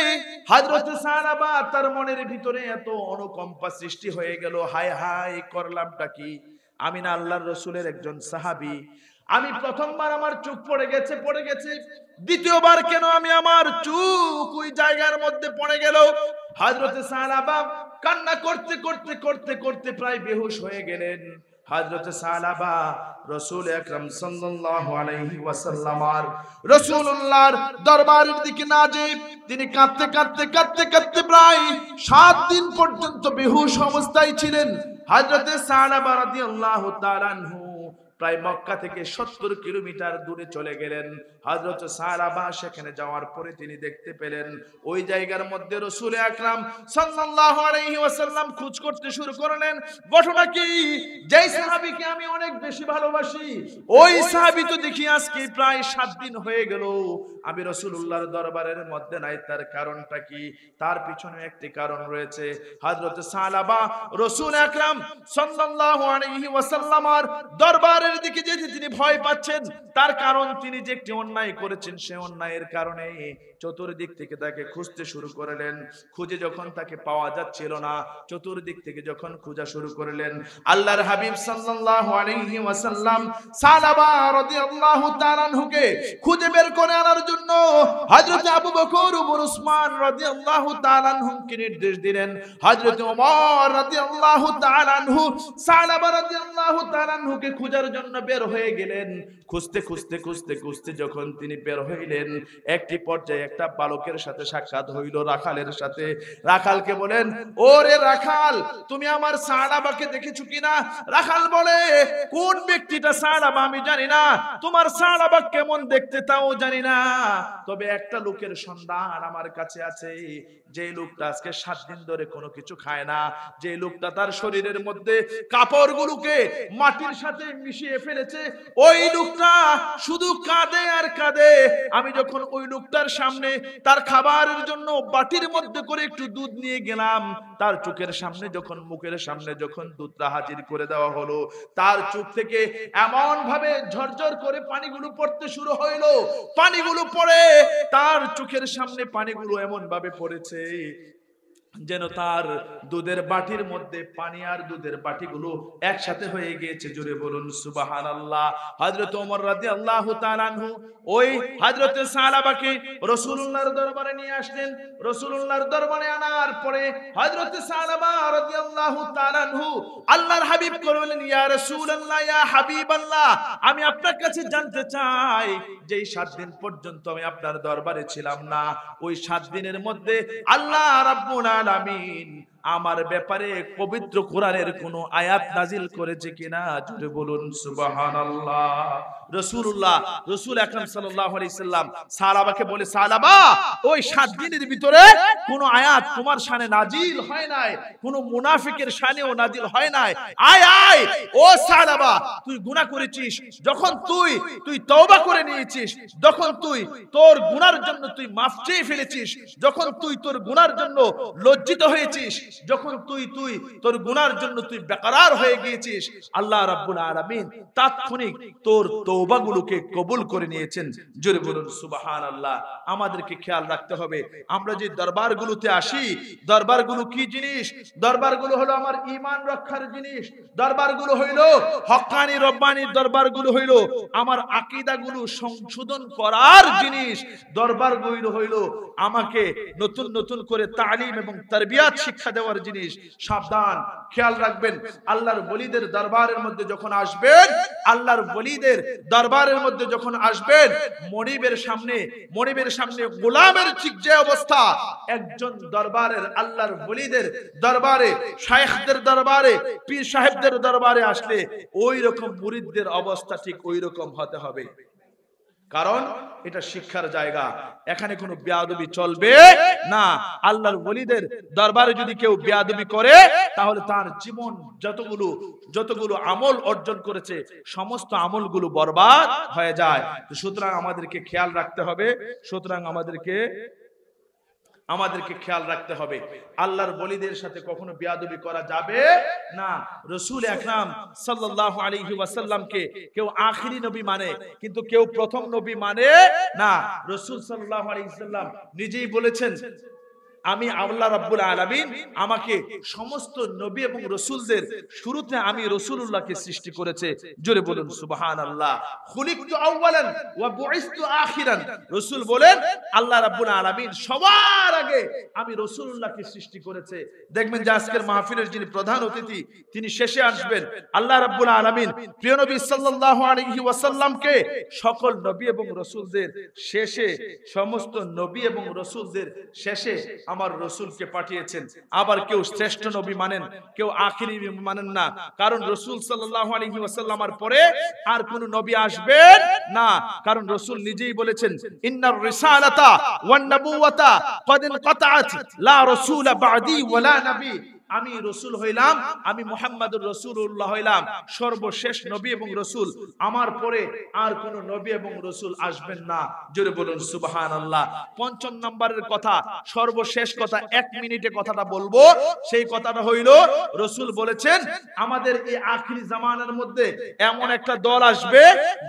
হযরত সালাবা তার মনের ভিতরে এত অনুকম্পা সৃষ্টি হয়ে গেল, হায় হায় করলামটা কি? আমি না আল্লাহর রাসূলের একজন সাহাবী। আমি প্রথমবার আমার চোখ পড়ে গেছে, দ্বিতীয়বার কেন আমি আমার চোখ ওই জায়গার মধ্যে পড়ে গেল? হযরত সালাবা কান্না করতে করতে করতে করতে প্রায় বেহুশ হয়ে গেলেন। হযরত সালাবা রাসূল আকরাম সাল্লাল্লাহু আলাইহি ওয়াসাল্লামের রাসূলুল্লাহর দরবারের দিকে না যেয়ে তিনি কাঁদতে কাঁদতে কাঁদতে কাঁদতে প্রায় 7 দিন পর্যন্ত বেহুশ অবস্থায় ছিলেন। হযরত সালাবা রাদিয়াল্লাহু তাআলা আনহু প্রায় মক্কা থেকে 70 কিলোমিটার দূরে চলে গেলেন। হযরত সাহাবা সেখানে যাওয়ার পরে তিনি দেখতে পেলেন ওই জায়গার মধ্যে রাসূল আকরাম সাল্লাল্লাহু আলাইহি ওয়াসাল্লাম খোঁজ করতে শুরু করলেন। ঘটনা কি? যেই সাহাবীকে আমি অনেক বেশি ভালোবাসি, ওই সাহাবী তো দেখি আজকে প্রায় 7 দিন হয়ে গেল আমি রাসূলুল্লাহর দরবারের মধ্যে নাই। তার কারণটা কি? তার পিছনে একটি কারণ রয়েছে। হযরত সাহাবা রাসূল আকরাম সাল্লাল্লাহু আলাইহি ওয়াসাল্লামের দরবারের দিকে যেতে তিনি ভয় পাচ্ছেন। তার কারণ তিনি যে একটি অন্যায় করেছেন, সে অন্যায়ের কারণে চতুর্দিক থেকে তাকে খুঁজতে শুরু করলেন। খুঁজে যখন তাকে পাওয়া যাচ্ছিল না, চতুর্দিক থেকে যখন খোঁজা শুরু করলেন, আল্লাহর হাবিব সাল্লাল্লাহু আলাইহি ওয়াসাল্লাম সাহাবা রাদিয়াল্লাহু তাআলা আনহুকে খুঁজে বের করে আনার জন্য হযরত আবু বকর ওমর ওসমান রাদিয়াল্লাহু তাআলা আনহুকে নির্দেশ দিলেন। হযরত ওমর রাদিয়াল্লাহু তাআলা আনহু সাহাবা রাদিয়াল্লাহু তাআলা আনহুকে খোঁজার জন্য বের হয়ে গেলেন। খুঁজতে খুঁজতে খুঁজতে খুঁজতে যখন তিনি বের হইলেন, একটি পর্যায়ে একটা বালকের সাথে সাক্ষাৎ হইল, রাখালের সাথে। রাখালকে বলেন, ওরে রাখাল, তুমি আমার সাহাবাকে দেখেছো কিনা? রাখাল বলে, কোন ব্যক্তিটা সাহাবা আমি জানি না, তোমার সাহাবা কেমন দেখতে তাও জানি না, তবে একটা লোকের সন্ধান আমার কাছে আছে, যে লোকটা আজকে 7 দিন ধরে কোনো কিছু খায় না, যে লোকটা তার শরীরের মধ্যে কাপড়গুলোকে মাটির সাথে মিশিয়ে ফেলেছে, ওই লোকটা শুধু কাঁদে আর কাঁদে। আমি যখন ওই লোকটার সামনে তার খাবারের জন্য বাটির মধ্যে করে একটু দুধ নিয়ে গেলাম, তার চোখের সামনে যখন, মুখের সামনে যখন দুধটা হাজির করে দেওয়া হলো, তার চোখ থেকে এমন ভাবে ঝরঝর করে পানিগুলো পড়তে শুরু হইলো। পানিগুলো পড়ে তার চোখের সামনে, পানিগুলো এমন ভাবে পড়েছে যেন তার দুধের বাটির মধ্যে পানি আর দুধের বাটিগুলো একসাথে হয়ে গিয়েছে। জোরে বলুন সুবহানাল্লাহ। হযরত ওমর রাদিয়াল্লাহু তাআলা আনহু ওই হযরত সাহাবাকে রাসূলুল্লাহর দরবারে নিয়ে আসলেন। রাসূলুল্লাহর দরবারে আনার পরে হযরত সাহাবা রাদিয়াল্লাহু তাআলা আনহু আল্লাহর হাবিব বললেন, ইয়া রাসূলুল্লাহ, ইয়া হাবিবাল্লাহ, আমি আপনার কাছে জানতে চাই, যেই 7 দিন পর্যন্ত আমি আপনার দরবারে ছিলাম না, ওই 7 দিনের মধ্যে আল্লাহ রাব্বুল আলামিন আমার ব্যাপারে পবিত্র কোরআনের কোন আয়াত নাজিল করেছে কিনা? জোরে বলুন সুবহানাল্লাহ। রাসূলুল্লাহ, রাসূল আকরাম সাল্লাল্লাহু আলাইহি সাল্লাম সাহাবাকে বলে, সাহাবা, ওই 7 দিনের ভিতরে কোন আয়াত তোমার শানে নাজিল হয় নাই, কোন মুনাফিকের শানেও নাজিল হয় নাই। আয় আয় ও সাহাবা, তুই গুনাহ করেছিস, যখন তুই তওবা করে নিয়েছিস, যখন তুই তোর গুনার জন্য তুই মাফ চেয়ে ফেলেছিস, যখন তুই তোর গুনার জন্য লজ্জিত হয়েছিস, যখন তুই তোর গুনার জন্য তুই বেকরার হয়ে গিয়েছিস, আল্লাহ রাব্বুল আলামিন তাৎক্ষণিক তোর তওবাগুলোকে কবুল করে নিয়েছেন। জোরে বলুন সুবহানাল্লাহ। আমাদেরকে খেয়াল রাখতে হবে, আমরা যে দরবারগুলোতে আসি, দরবারগুলো কি জিনিস? দরবারগুলো হলো আমার ঈমান রক্ষার জিনিস। দরবারগুলো হইলো হক্কানি রব্বানি, দরবারগুলো হইলো আমার আকীদাগুলো সংশোধন করার জিনিস। দরবারগুলো হইলো আমাকে নতুন নতুন করে তালিম এবং তারবিয়াত শিক্ষা দেওয়ার জিনিস। সাবধান, খেয়াল রাখবেন, আল্লাহর ওলিদের দরবারের মধ্যে যখন আসবেন, আল্লাহর ওলিদের দরবারের মধ্যে যখন আসবেন, মনিবের সামনে গোলামের ঠিক যে অবস্থা, একজন দরবারের, আল্লাহর ওলিদের দরবারে, শায়েখদের দরবারে, পীর সাহেবদের দরবারে আসলে ওই রকম মুরিদদের অবস্থা ঠিক ওই রকম হতে হবে। কারণ এটা শিক্ষার জায়গা, এখানে কোনো বেয়াদবি চলবে না। আল্লাহর ওলিদের দরবারে যদি কেউ বেয়াদবি করে, তাহলে তার জীবন যতগুলো আমল অর্জন করেছে, সমস্ত আমলগুলো বরবাদ হয়ে যায়। সুতরাং আমাদেরকে খেয়াল রাখতে হবে, আমাদেরকে খেয়াল রাখতে হবে, আল্লাহর ওলিদের সাথে কখনো বেয়াদবি করা যাবে না। রাসূল আকরাম সাল্লাল্লাহু আলাইহি ওয়াসাল্লামকে কেউ আখিরি নবী মানে, কিন্তু কেউ প্রথম নবী মানে না। রাসূল সাল্লাল্লাহু আলাইহি ওয়াসাল্লাম নিজেই বলেছেন, আমি আল্লাহ রাব্বুল আলামিন আমাকে সমস্ত নবী এবং রাসূলদের শুরুতে আমি রাসূলুল্লাহকে সৃষ্টি করেছে। জোরে বলুন সুবহানাল্লাহ। খুলিকতু আউয়ালান ওয়া বুইসতু আখিরান। রাসূল বলেন, আল্লাহ রাব্বুল আলামিন সবার আগে আমি রাসূলুল্লাহকে সৃষ্টি করেছে। দেখবেন যে আজকের মাহফিলের যিনি প্রধান অতিথি, তিনি শেষে আসবেন। আল্লাহ রাব্বুল আলামিন প্রিয় নবী সাল্লাল্লাহু আলাইহি ওয়াসাল্লামকে সকল নবী এবং রাসূলদের শেষে, সমস্ত নবী এবং রাসূলদের শেষে আমার রাসূলকে পাঠিয়েছেন। আবার কেউ শ্রেষ্ঠ নবী মানেন, কেউ আখিরি নবী মানেন না, কারণ রাসূল সাল্লাল্লাহু আলাইহি ওয়াসাল্লামের পরে আর কোন নবী আসবেন না, কারণ রাসূল নিজেই বলেছেন ইন্নার রিসালাতা ওয়ান নবুওয়াতা ক্বাদ ইনকাতাআত লা রাসূলা বা'দি ওয়ালা নবী। আমি রসুল হইলাম, আমি মুহাম্মাদুর রাসূলুল্লাহ হইলাম সর্বশেষ নবী এবং রসুল, আমার পরে আর কোন নবী এবং রসুল আসবেন না। জোরে বলুন সুবহানাল্লাহ। পঞ্চম নম্বরের কথা, সর্বশেষ কথা, 1 মিনিটে কথাটা বলবো। সেই কথাটা হইল রসুল বলেছেন আমাদের এই আখিরি জামানার মধ্যে এমন একটা দল আসবে,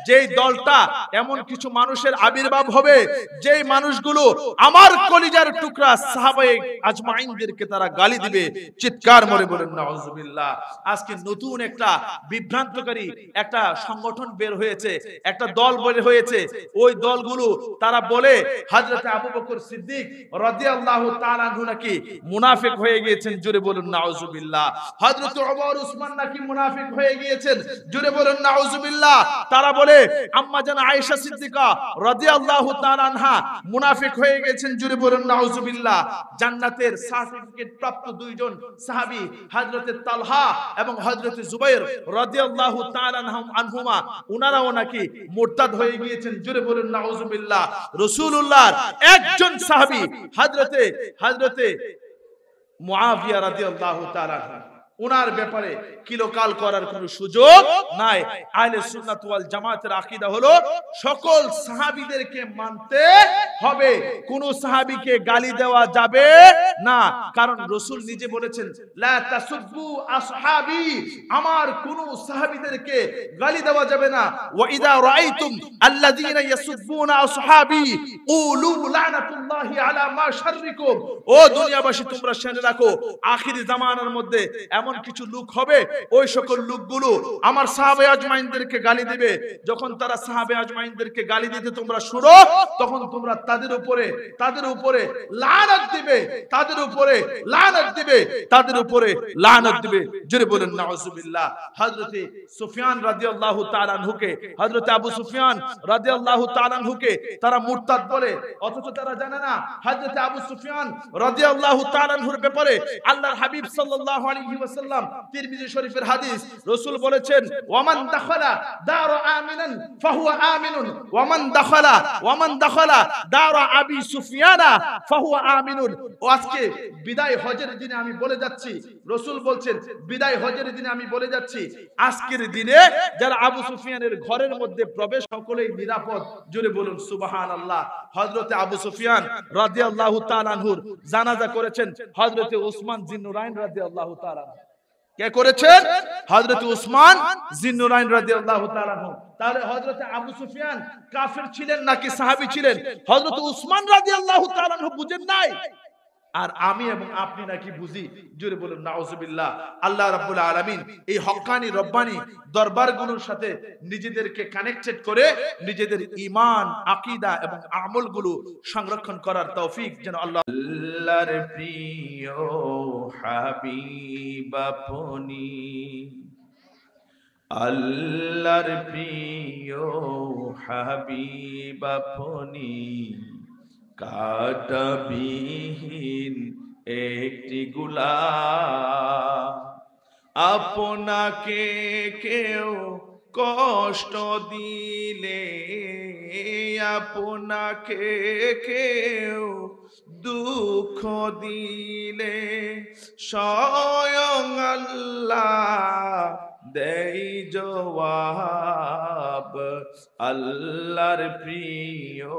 যেই দলটা এমন কিছু মানুষের আবির্ভাব হবে, যেই মানুষগুলো আমার কলিজার টুকরা সাহাবায়ে আজমাইনদেরকে তারা গালি দিবে। চিৎকার করে বলেন নাউজুবিল্লাহ। আজকে নতুন একটা বিভ্রান্তকারী একটা সংগঠন বের হয়েছে, একটা দল বের হয়েছে। ওই দলগুলো তারা বলে হযরত আবু বকর সিদ্দিক রাদিয়াল্লাহু তাআলা আনহু নাকি মুনাফিক হয়ে গিয়েছেন। জোরে বলুন নাউজুবিল্লাহ। হযরত ওমর উসমান নাকি মুনাফিক হয়ে গিয়েছেন। জোরে বলুন নাউজুবিল্লাহ। তারা বলে আম্মা জান আয়েশা সিদ্দিকা রাদিয়াল্লাহু তাআলা আনহা মুনাফিক হয়ে গিয়েছেন। জোরে বলুন নাউজুবিল্লাহ। জান্নাতের সার্টিফিকেট প্রাপ্ত দুইজন সাহাবী হযরত তালহা এবং হযরত জুবাইর রাদিয়াল্লাহু তাআলা আনহুমা, উনারাও নাকি মুরতাদ হয়ে গিয়েছেন। জোরে বলুন নাউজুবিল্লাহ। রাসূলুল্লাহর একজন সাহাবী হযরত মুআবিয়া রাদিয়াল্লাহু তাআলা উনার ব্যাপারে কিলোকাল করার কোন সুযোগ নাই। আহলে সুন্নাত ওয়াল জামাতের আকীদা হলো সকল সাহাবীদেরকে মানতে হবে, কোন সাহাবীকে গালি দেওয়া যাবে না, কারণ রাসূল নিজে বলেছেন লা তাসুব্বু আসহাবি, আমার কোন সাহাবীদেরকে গালি দেওয়া যাবে না। ওয়া ইযা রাআইতুম আল্লাযীনা ইয়াসুব্বুনা আসহাবি কুলু লানাতুল্লাহি আলা মা শাররিকুম। ও দুনিয়াবাসী, তোমরা শুনে রাখো, আখিরি জামানার মধ্যে এমন কিছু লোক হবে, ওই সকল লোকগুলো আমার সাহাবে আজমাইনদেরকে গালি দিবে। যখন তারা সাহাবে আজমাইনদেরকে গালি দিতে তোমরা শুনো, তখন তোমরা তাদের উপরে লানত দিবে, তাদের উপরে লানত দিবে, তাদের উপরে লানত দিবে। জোরে বলেন নাউজুবিল্লাহ। হযরতে সুফিয়ান রাদিয়াল্লাহু তাআলা আনহুকে, হযরতে আবু সুফিয়ান রাদিয়াল্লাহু তাআলা আনহুকে তারা মুরতাদ বলে, অথচ তারা জানে না হযরতে আবু সুফিয়ান রাদিয়াল্লাহু তাআলা আনহুর ব্যাপারে আল্লাহর হাবিব সাল্লাল্লাহু আলাইহি ওয়াসাল্লাম, তিরমিজি শরীফের হাদিস, রাসূল বলেছেন ওয়ামান দাখালা দার আমিনান ফাহুয়া আমিনুন ওয়ামান দাখালা দার আবি সুফিয়ানা ফাহুয়া আমিনুন। আজকে বিদায় হজের দিনে আমি বলে যাচ্ছি, রাসূল বলছেন বিদায় হজের দিনে আমি বলে যাচ্ছি, আজকের দিনে যারা আবু সুফিয়ানের ঘরের মধ্যে প্রবেশ, সকলেই নিরাপদ। জোরে বলুন সুবহানাল্লাহ। হযরতে আবু সুফিয়ান রাদিয়াল্লাহু তাআলা আনহুর জানাজা করেছেন হযরতে উসমান জিন্নুরাইন রাদিয়াল্লাহু তাআলা। কে করেছেন? হযরত উসমান জিন্নুরাইন রাদিয়াল্লাহু তাআলা আনহু। তাহলে হযরত আবু সুফিয়ান কাফের ছিলেন নাকি সাহাবী ছিলেন? হযরত উসমান রাদিয়াল্লাহু তাআলা আনহু বুঝেন নাই, আর আমি এবং আপনি নাকি বুঝি। জোরে বলুন নাউজুবিল্লাহ। আল্লাহ রাব্বুল আলামিন এই হক্কানি রব্বানি দরবারগুলোর সাথে নিজেদেরকে কানেক্টেড করে নিজেদের ঈমান, আকীদা এবং আমলগুলো সংরক্ষণ করার তৌফিক যেন আল্লাহর প্রিয় হাবিব আপনি, আল্লাহর প্রিয় হাবিব আপনি, কাঁটাবিহীন একটি গোলাপ, আপনাকে কেউ কষ্ট দিলে, আপনাকে কেউ দুঃখ দিলে, স্বয়ং আল্লাহ দেই জবাব। আল্লাহর প্রিয়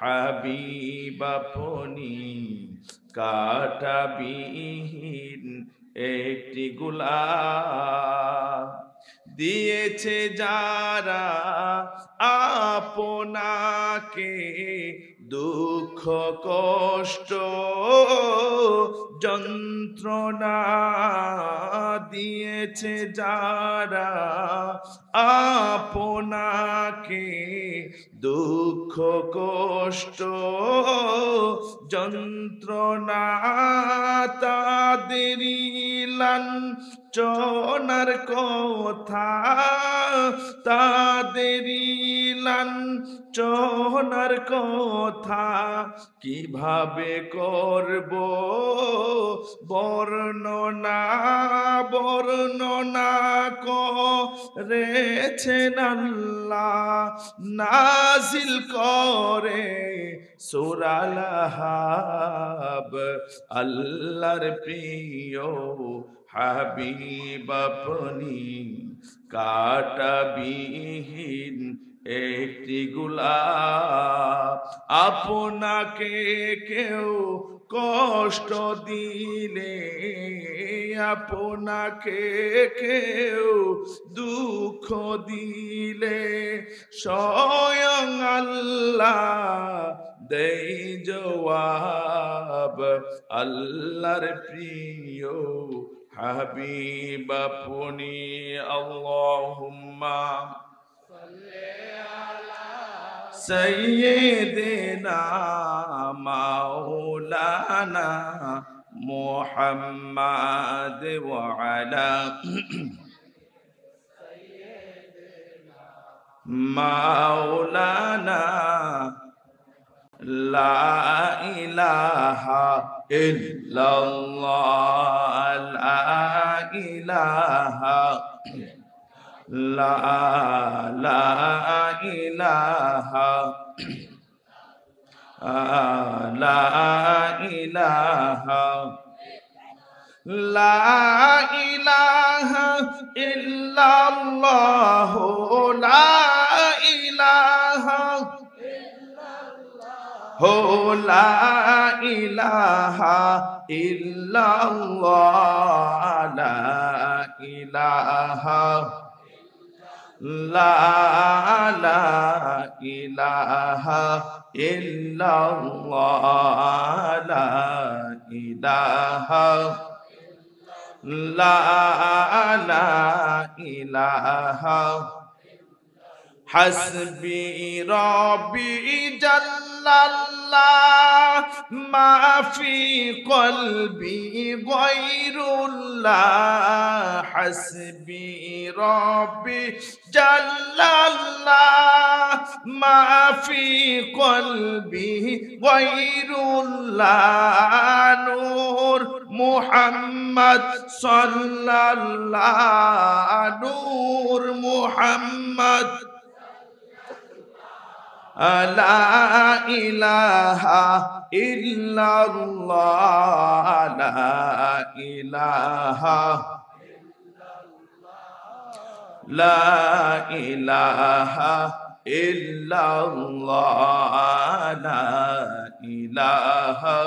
হাবিব আপনি, কাঁটাবিহীন একটি গোলাপ, দিয়েছে যারা আপনাকে দুঃখ কষ্ট যন্ত্রণা, দিয়েছে যারা আপনাকে দুঃখ কষ্ট যন্ত্রণা তাদেরই লাঞ্ছনার কথা, তাদেরই লাঞ্ছনার কথা কিভাবে করব বর্ণনা, বর্ণনা করেছেন আল্লাহ নাজিল করে সূরা লাহাব। আল্লাহর প্রিয় হাবিব আপনি, কাঁটাবিহীন একটি গোলাপ। আপনাকে কেউ কষ্ট দিলে, আপনাকে কেউ দুঃখ দিলে, স্বয়ং আল্লাহ দেই জবাব। আল্লাহর প্রিয় হাবিব আপনি। আল্লাহুম্মা সাইয়্যিদিনা মাওলানা মুহাম্মাদ ওয়া আলা মাওলানা লা ইলাহা ইল্লাল্লাহ, লা ইলাহা লা ইলাহা লা ইলাহা লা ইলাহা ইল্লাল্লাহ, লা ইলাহা হো, লা ইলাহা ইল্লাল্লাহ, লা ইলাহা লা ইলাহা ইল্লাল্লাহ, লা ইলাহা লা ইলাহা হাসবি রব্বি জাল্লাল্লাহ মা ফি কলবি গায়রুল্লাহ। হাসবি রব্বি জাল্লাল্লাহ মা ফি কলবি গায়রুল্লাহ। নূর মুহাম্মদ সাল্লাল্লাহ, নূর মুহাম্মদ লা ইলাহা ইল্লাল্লাহ, লা ইলাহা লা ইলাহা ইল্লাল্লাহ, লা ইলাহা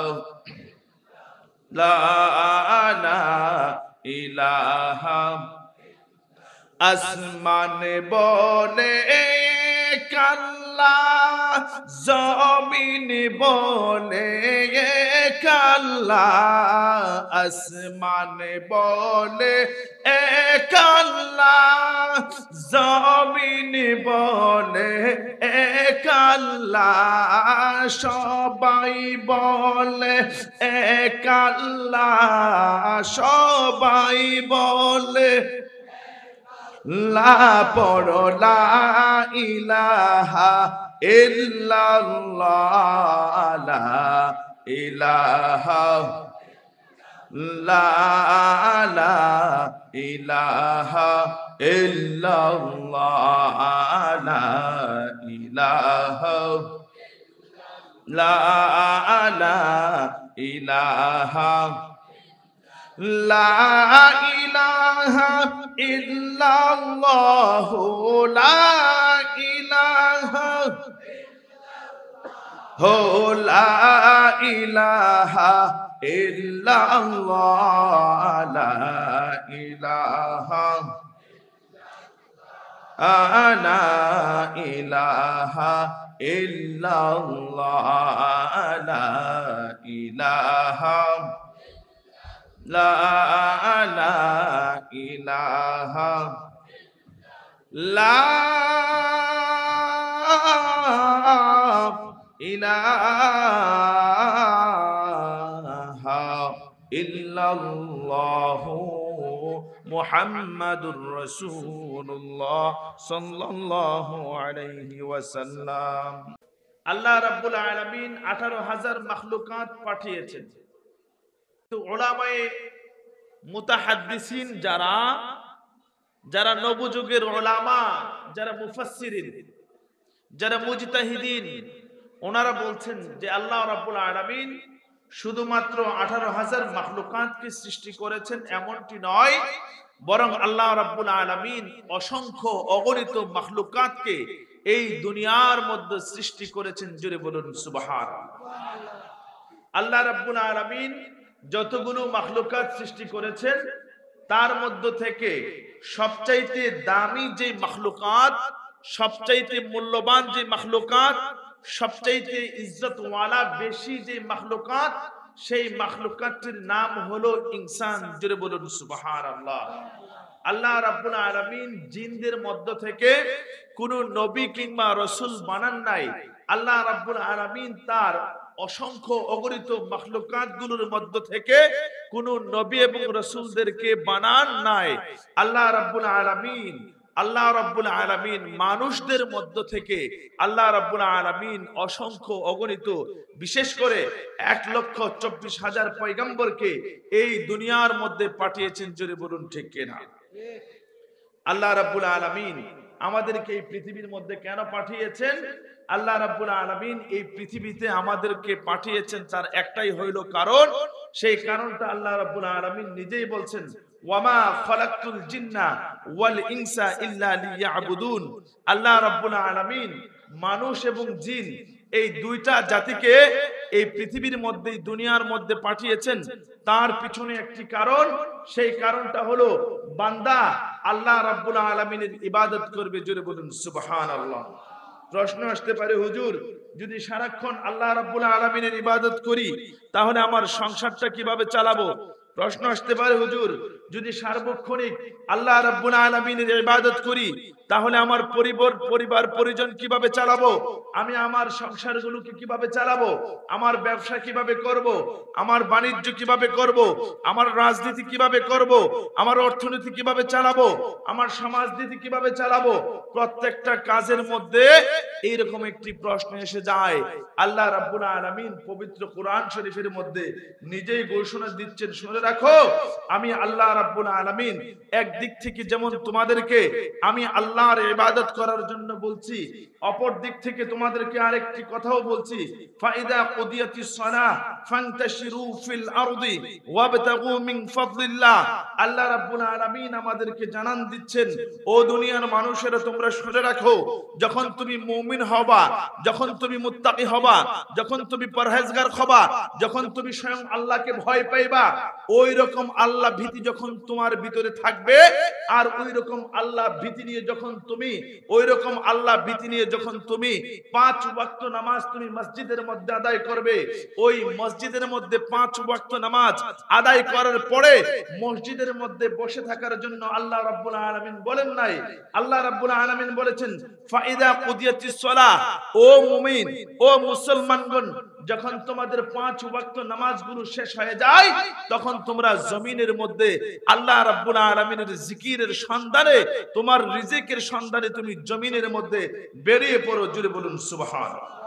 লা ইলাহা। আসমান বলে কাল্লাহ, জমিন বলে কাল্লাহ। আসমান বলে কাল্লাহ, জমিন বলে কাল্লাহ। সবাই বলে কাল্লাহ, সবাই বলে লা পড়ো লা ইলাহা ইল্লাল্লাহ, লা ইলাহা লা ইলাহা ইল্লাল্লাহ, লা ইলাহা লা ইলাহা লা ইলাহা ইল্লাল্লাহ, লা ইলাহা হো, লা ইলাহা ইল্লাল্লাহ, লা ইলাহা লা ইলাহা ইল্লাল্লাহ, লা ইলাহা লা ইলাহা লা ইলাহা ইল্লাল্লাহু মুহাম্মাদুর রাসূলুল্লাহ সাল্লাল্লাহু আলাইহি ওয়াসাল্লাম। আল্লাহ রাব্বুল আলামিন 18,000 মাখলুকাত পাঠিয়েছেন। তো উলামায়ে মুতাহাদ্দিসিন যারা নবযুগের উলামা, যারা মুফাসসিরিন, যারা মুজতাহিদিন, ওনারা বলছেন যে আল্লাহ রাব্বুল আলামিন শুধুমাত্র 18,000 মাখলুকাতকে সৃষ্টি করেছেন এমনটি নয়, বরং আল্লাহ রাব্বুল আলামিন অসংখ্য অগণিত মাখলুকাতকে এই দুনিয়ার মধ্যে সৃষ্টি করেছেন। জোরে বলুন সুবহানাল্লাহ। আল্লাহ রাব্বুল আলামিন যতগুলো মাখলুকাত সৃষ্টি করেছেন তার মধ্য থেকে সবচাইতে দামি যে মাখলুকাত, সবচাইতে মূল্যবান যে মাখলুকাত, সবচাইতে ইজ্জতওয়ালা বেশি যে মাখলুকাত, সেই মাখলুকাতটির নাম হলো ইনসান। জোরে বলুন সুবহানাল্লাহ। আল্লাহ রাব্বুল আলামিন জিনদের মধ্য থেকে কোনো নবী কিংবা রাসূল বানান নাই। আল্লাহ রাব্বুল আলামিন তার অসংখ্য অগণিত মাখলুকাতগুলোর মধ্য থেকে কোন নবী এবং রাসূলদেরকে বানান নাই। আল্লাহ রাব্বুল আলামিন মানুষদের মধ্য থেকে আল্লাহ রাব্বুল আলামিন অসংখ্য অগণিত, বিশেষ করে 1,24,000 পয়গম্বরকে এই দুনিয়ার মধ্যে পাঠিয়েছেন। জোরে বলুন ঠিক কিনা? আল্লাহ রাব্বুল আলামিন আমাদেরকে এই পৃথিবীর মধ্যে কেন পাঠিয়েছেন? আল্লাহ রাব্বুল আলামিন এই পৃথিবীতে আমাদেরকে পাঠিয়েছেন তার একটাই হইল কারণ। সেই কারণটা আল্লাহ রাব্বুল আলামিন নিজেই বলছেন, ওয়ামা খালাকতুল জিন্না ওয়াল ইনসা ইল্লা লিয়াবুদুন। আল্লাহ রাব্বুল আলামিন মানুষ এবং জিন এই দুইটা জাতিকে এই পৃথিবীর মধ্যে, দুনিয়ার মধ্যে পাঠিয়েছেন তার পিছনে একটি কারণ। সেই কারণটা হলো বান্দা আল্লাহ রাব্বুল আলামিনের ইবাদত করবে। জোরে বলুন সুবহানাল্লাহ। প্রশ্ন আসতে পারে, হুজুর যদি সারাক্ষণ আল্লাহ রাব্বুল আলামিনের ইবাদত করি তাহলে আমার সংসারটা কিভাবে চালাবো? প্রশ্ন আসতে পারে, হুজুর যদি সার্বক্ষণিক আল্লাহ রাব্বুল আলামিনের ইবাদত করি তাহলে আমার পরিবার পরিজন কিভাবে চালাবো? আমি আমার সংসারগুলোকে কিভাবে চালাবো? আমার ব্যবসা কিভাবে করব? আমার বাণিজ্য কিভাবে করব? আমার রাজনীতি কিভাবে করব? আমার অর্থনীতি কিভাবে চালাবো? আমার সমাজনীতি কিভাবে চালাবো? প্রত্যেকটা কাজের মধ্যে এইরকম একটি প্রশ্ন এসে যায়। আল্লাহ রাব্বুল আলামিন পবিত্র কোরআন শরীফের মধ্যে নিজেই ঘোষণা দিচ্ছেন, শুনে রাখো, আমি আল্লাহ রাব্বুল আলামিন একদিক থেকে যেমন তোমাদেরকে আমি আল্লাহর ইবাদত করার জন্য বলছি, অপর দিক থেকে তোমাদেরকে আরেকটি কথাও বলছি, ফাইদা কুদিয়াতিস সালাহ ফান্তাশিরু ফিল আরদি ওয়াবতাগু মিন ফাদলিল্লাহ। আল্লাহ রাব্বুল আলামিন আমাদেরকে জানান দিচ্ছেন, ও দুনিয়ার মানুষেরা তোমরা শুনে রাখো, যখন তুমি মুমিন হবা, যখন তুমি মুত্তাকি হবা, যখন তুমি পরহেজগার হবা, যখন তুমি স্বয়ং আল্লাহকে ভয় পাইবা, ওই রকম আল্লাহ ভীতি যখন তোমার ভিতরে থাকবে, আর ওই রকম আল্লাহ ভীতি নিয়ে যখন তুমি 5 ওয়াক্ত নামাজ তুমি মসজিদের মধ্যে আদায় করবে, ওই মসজিদের মধ্যে 5 ওয়াক্ত নামাজ আদায় করার পরে মসজিদের মধ্যে বসে থাকার জন্য আল্লাহ রাব্বুল আলামিন বলেন নাই। আল্লাহ রাব্বুল আলামিন বলেছেন, ফাইদা কুদিয়াতিস সালাহ, ও মুমিন, ও মুসলমানগণ, যখন তোমাদের 5 ওয়াক্ত নামাজগুলো শেষ হয়ে যায় তখন তোমরা জমিনের মধ্যে আল্লাহ রাব্বুল আলামিনের জিকিরের সন্ধানে, তোমার রিজিকের সন্ধানে তুমি জমিনের মধ্যে বেরিয়ে পড়ো। জোরে বলুন সুবহানাল্লাহ।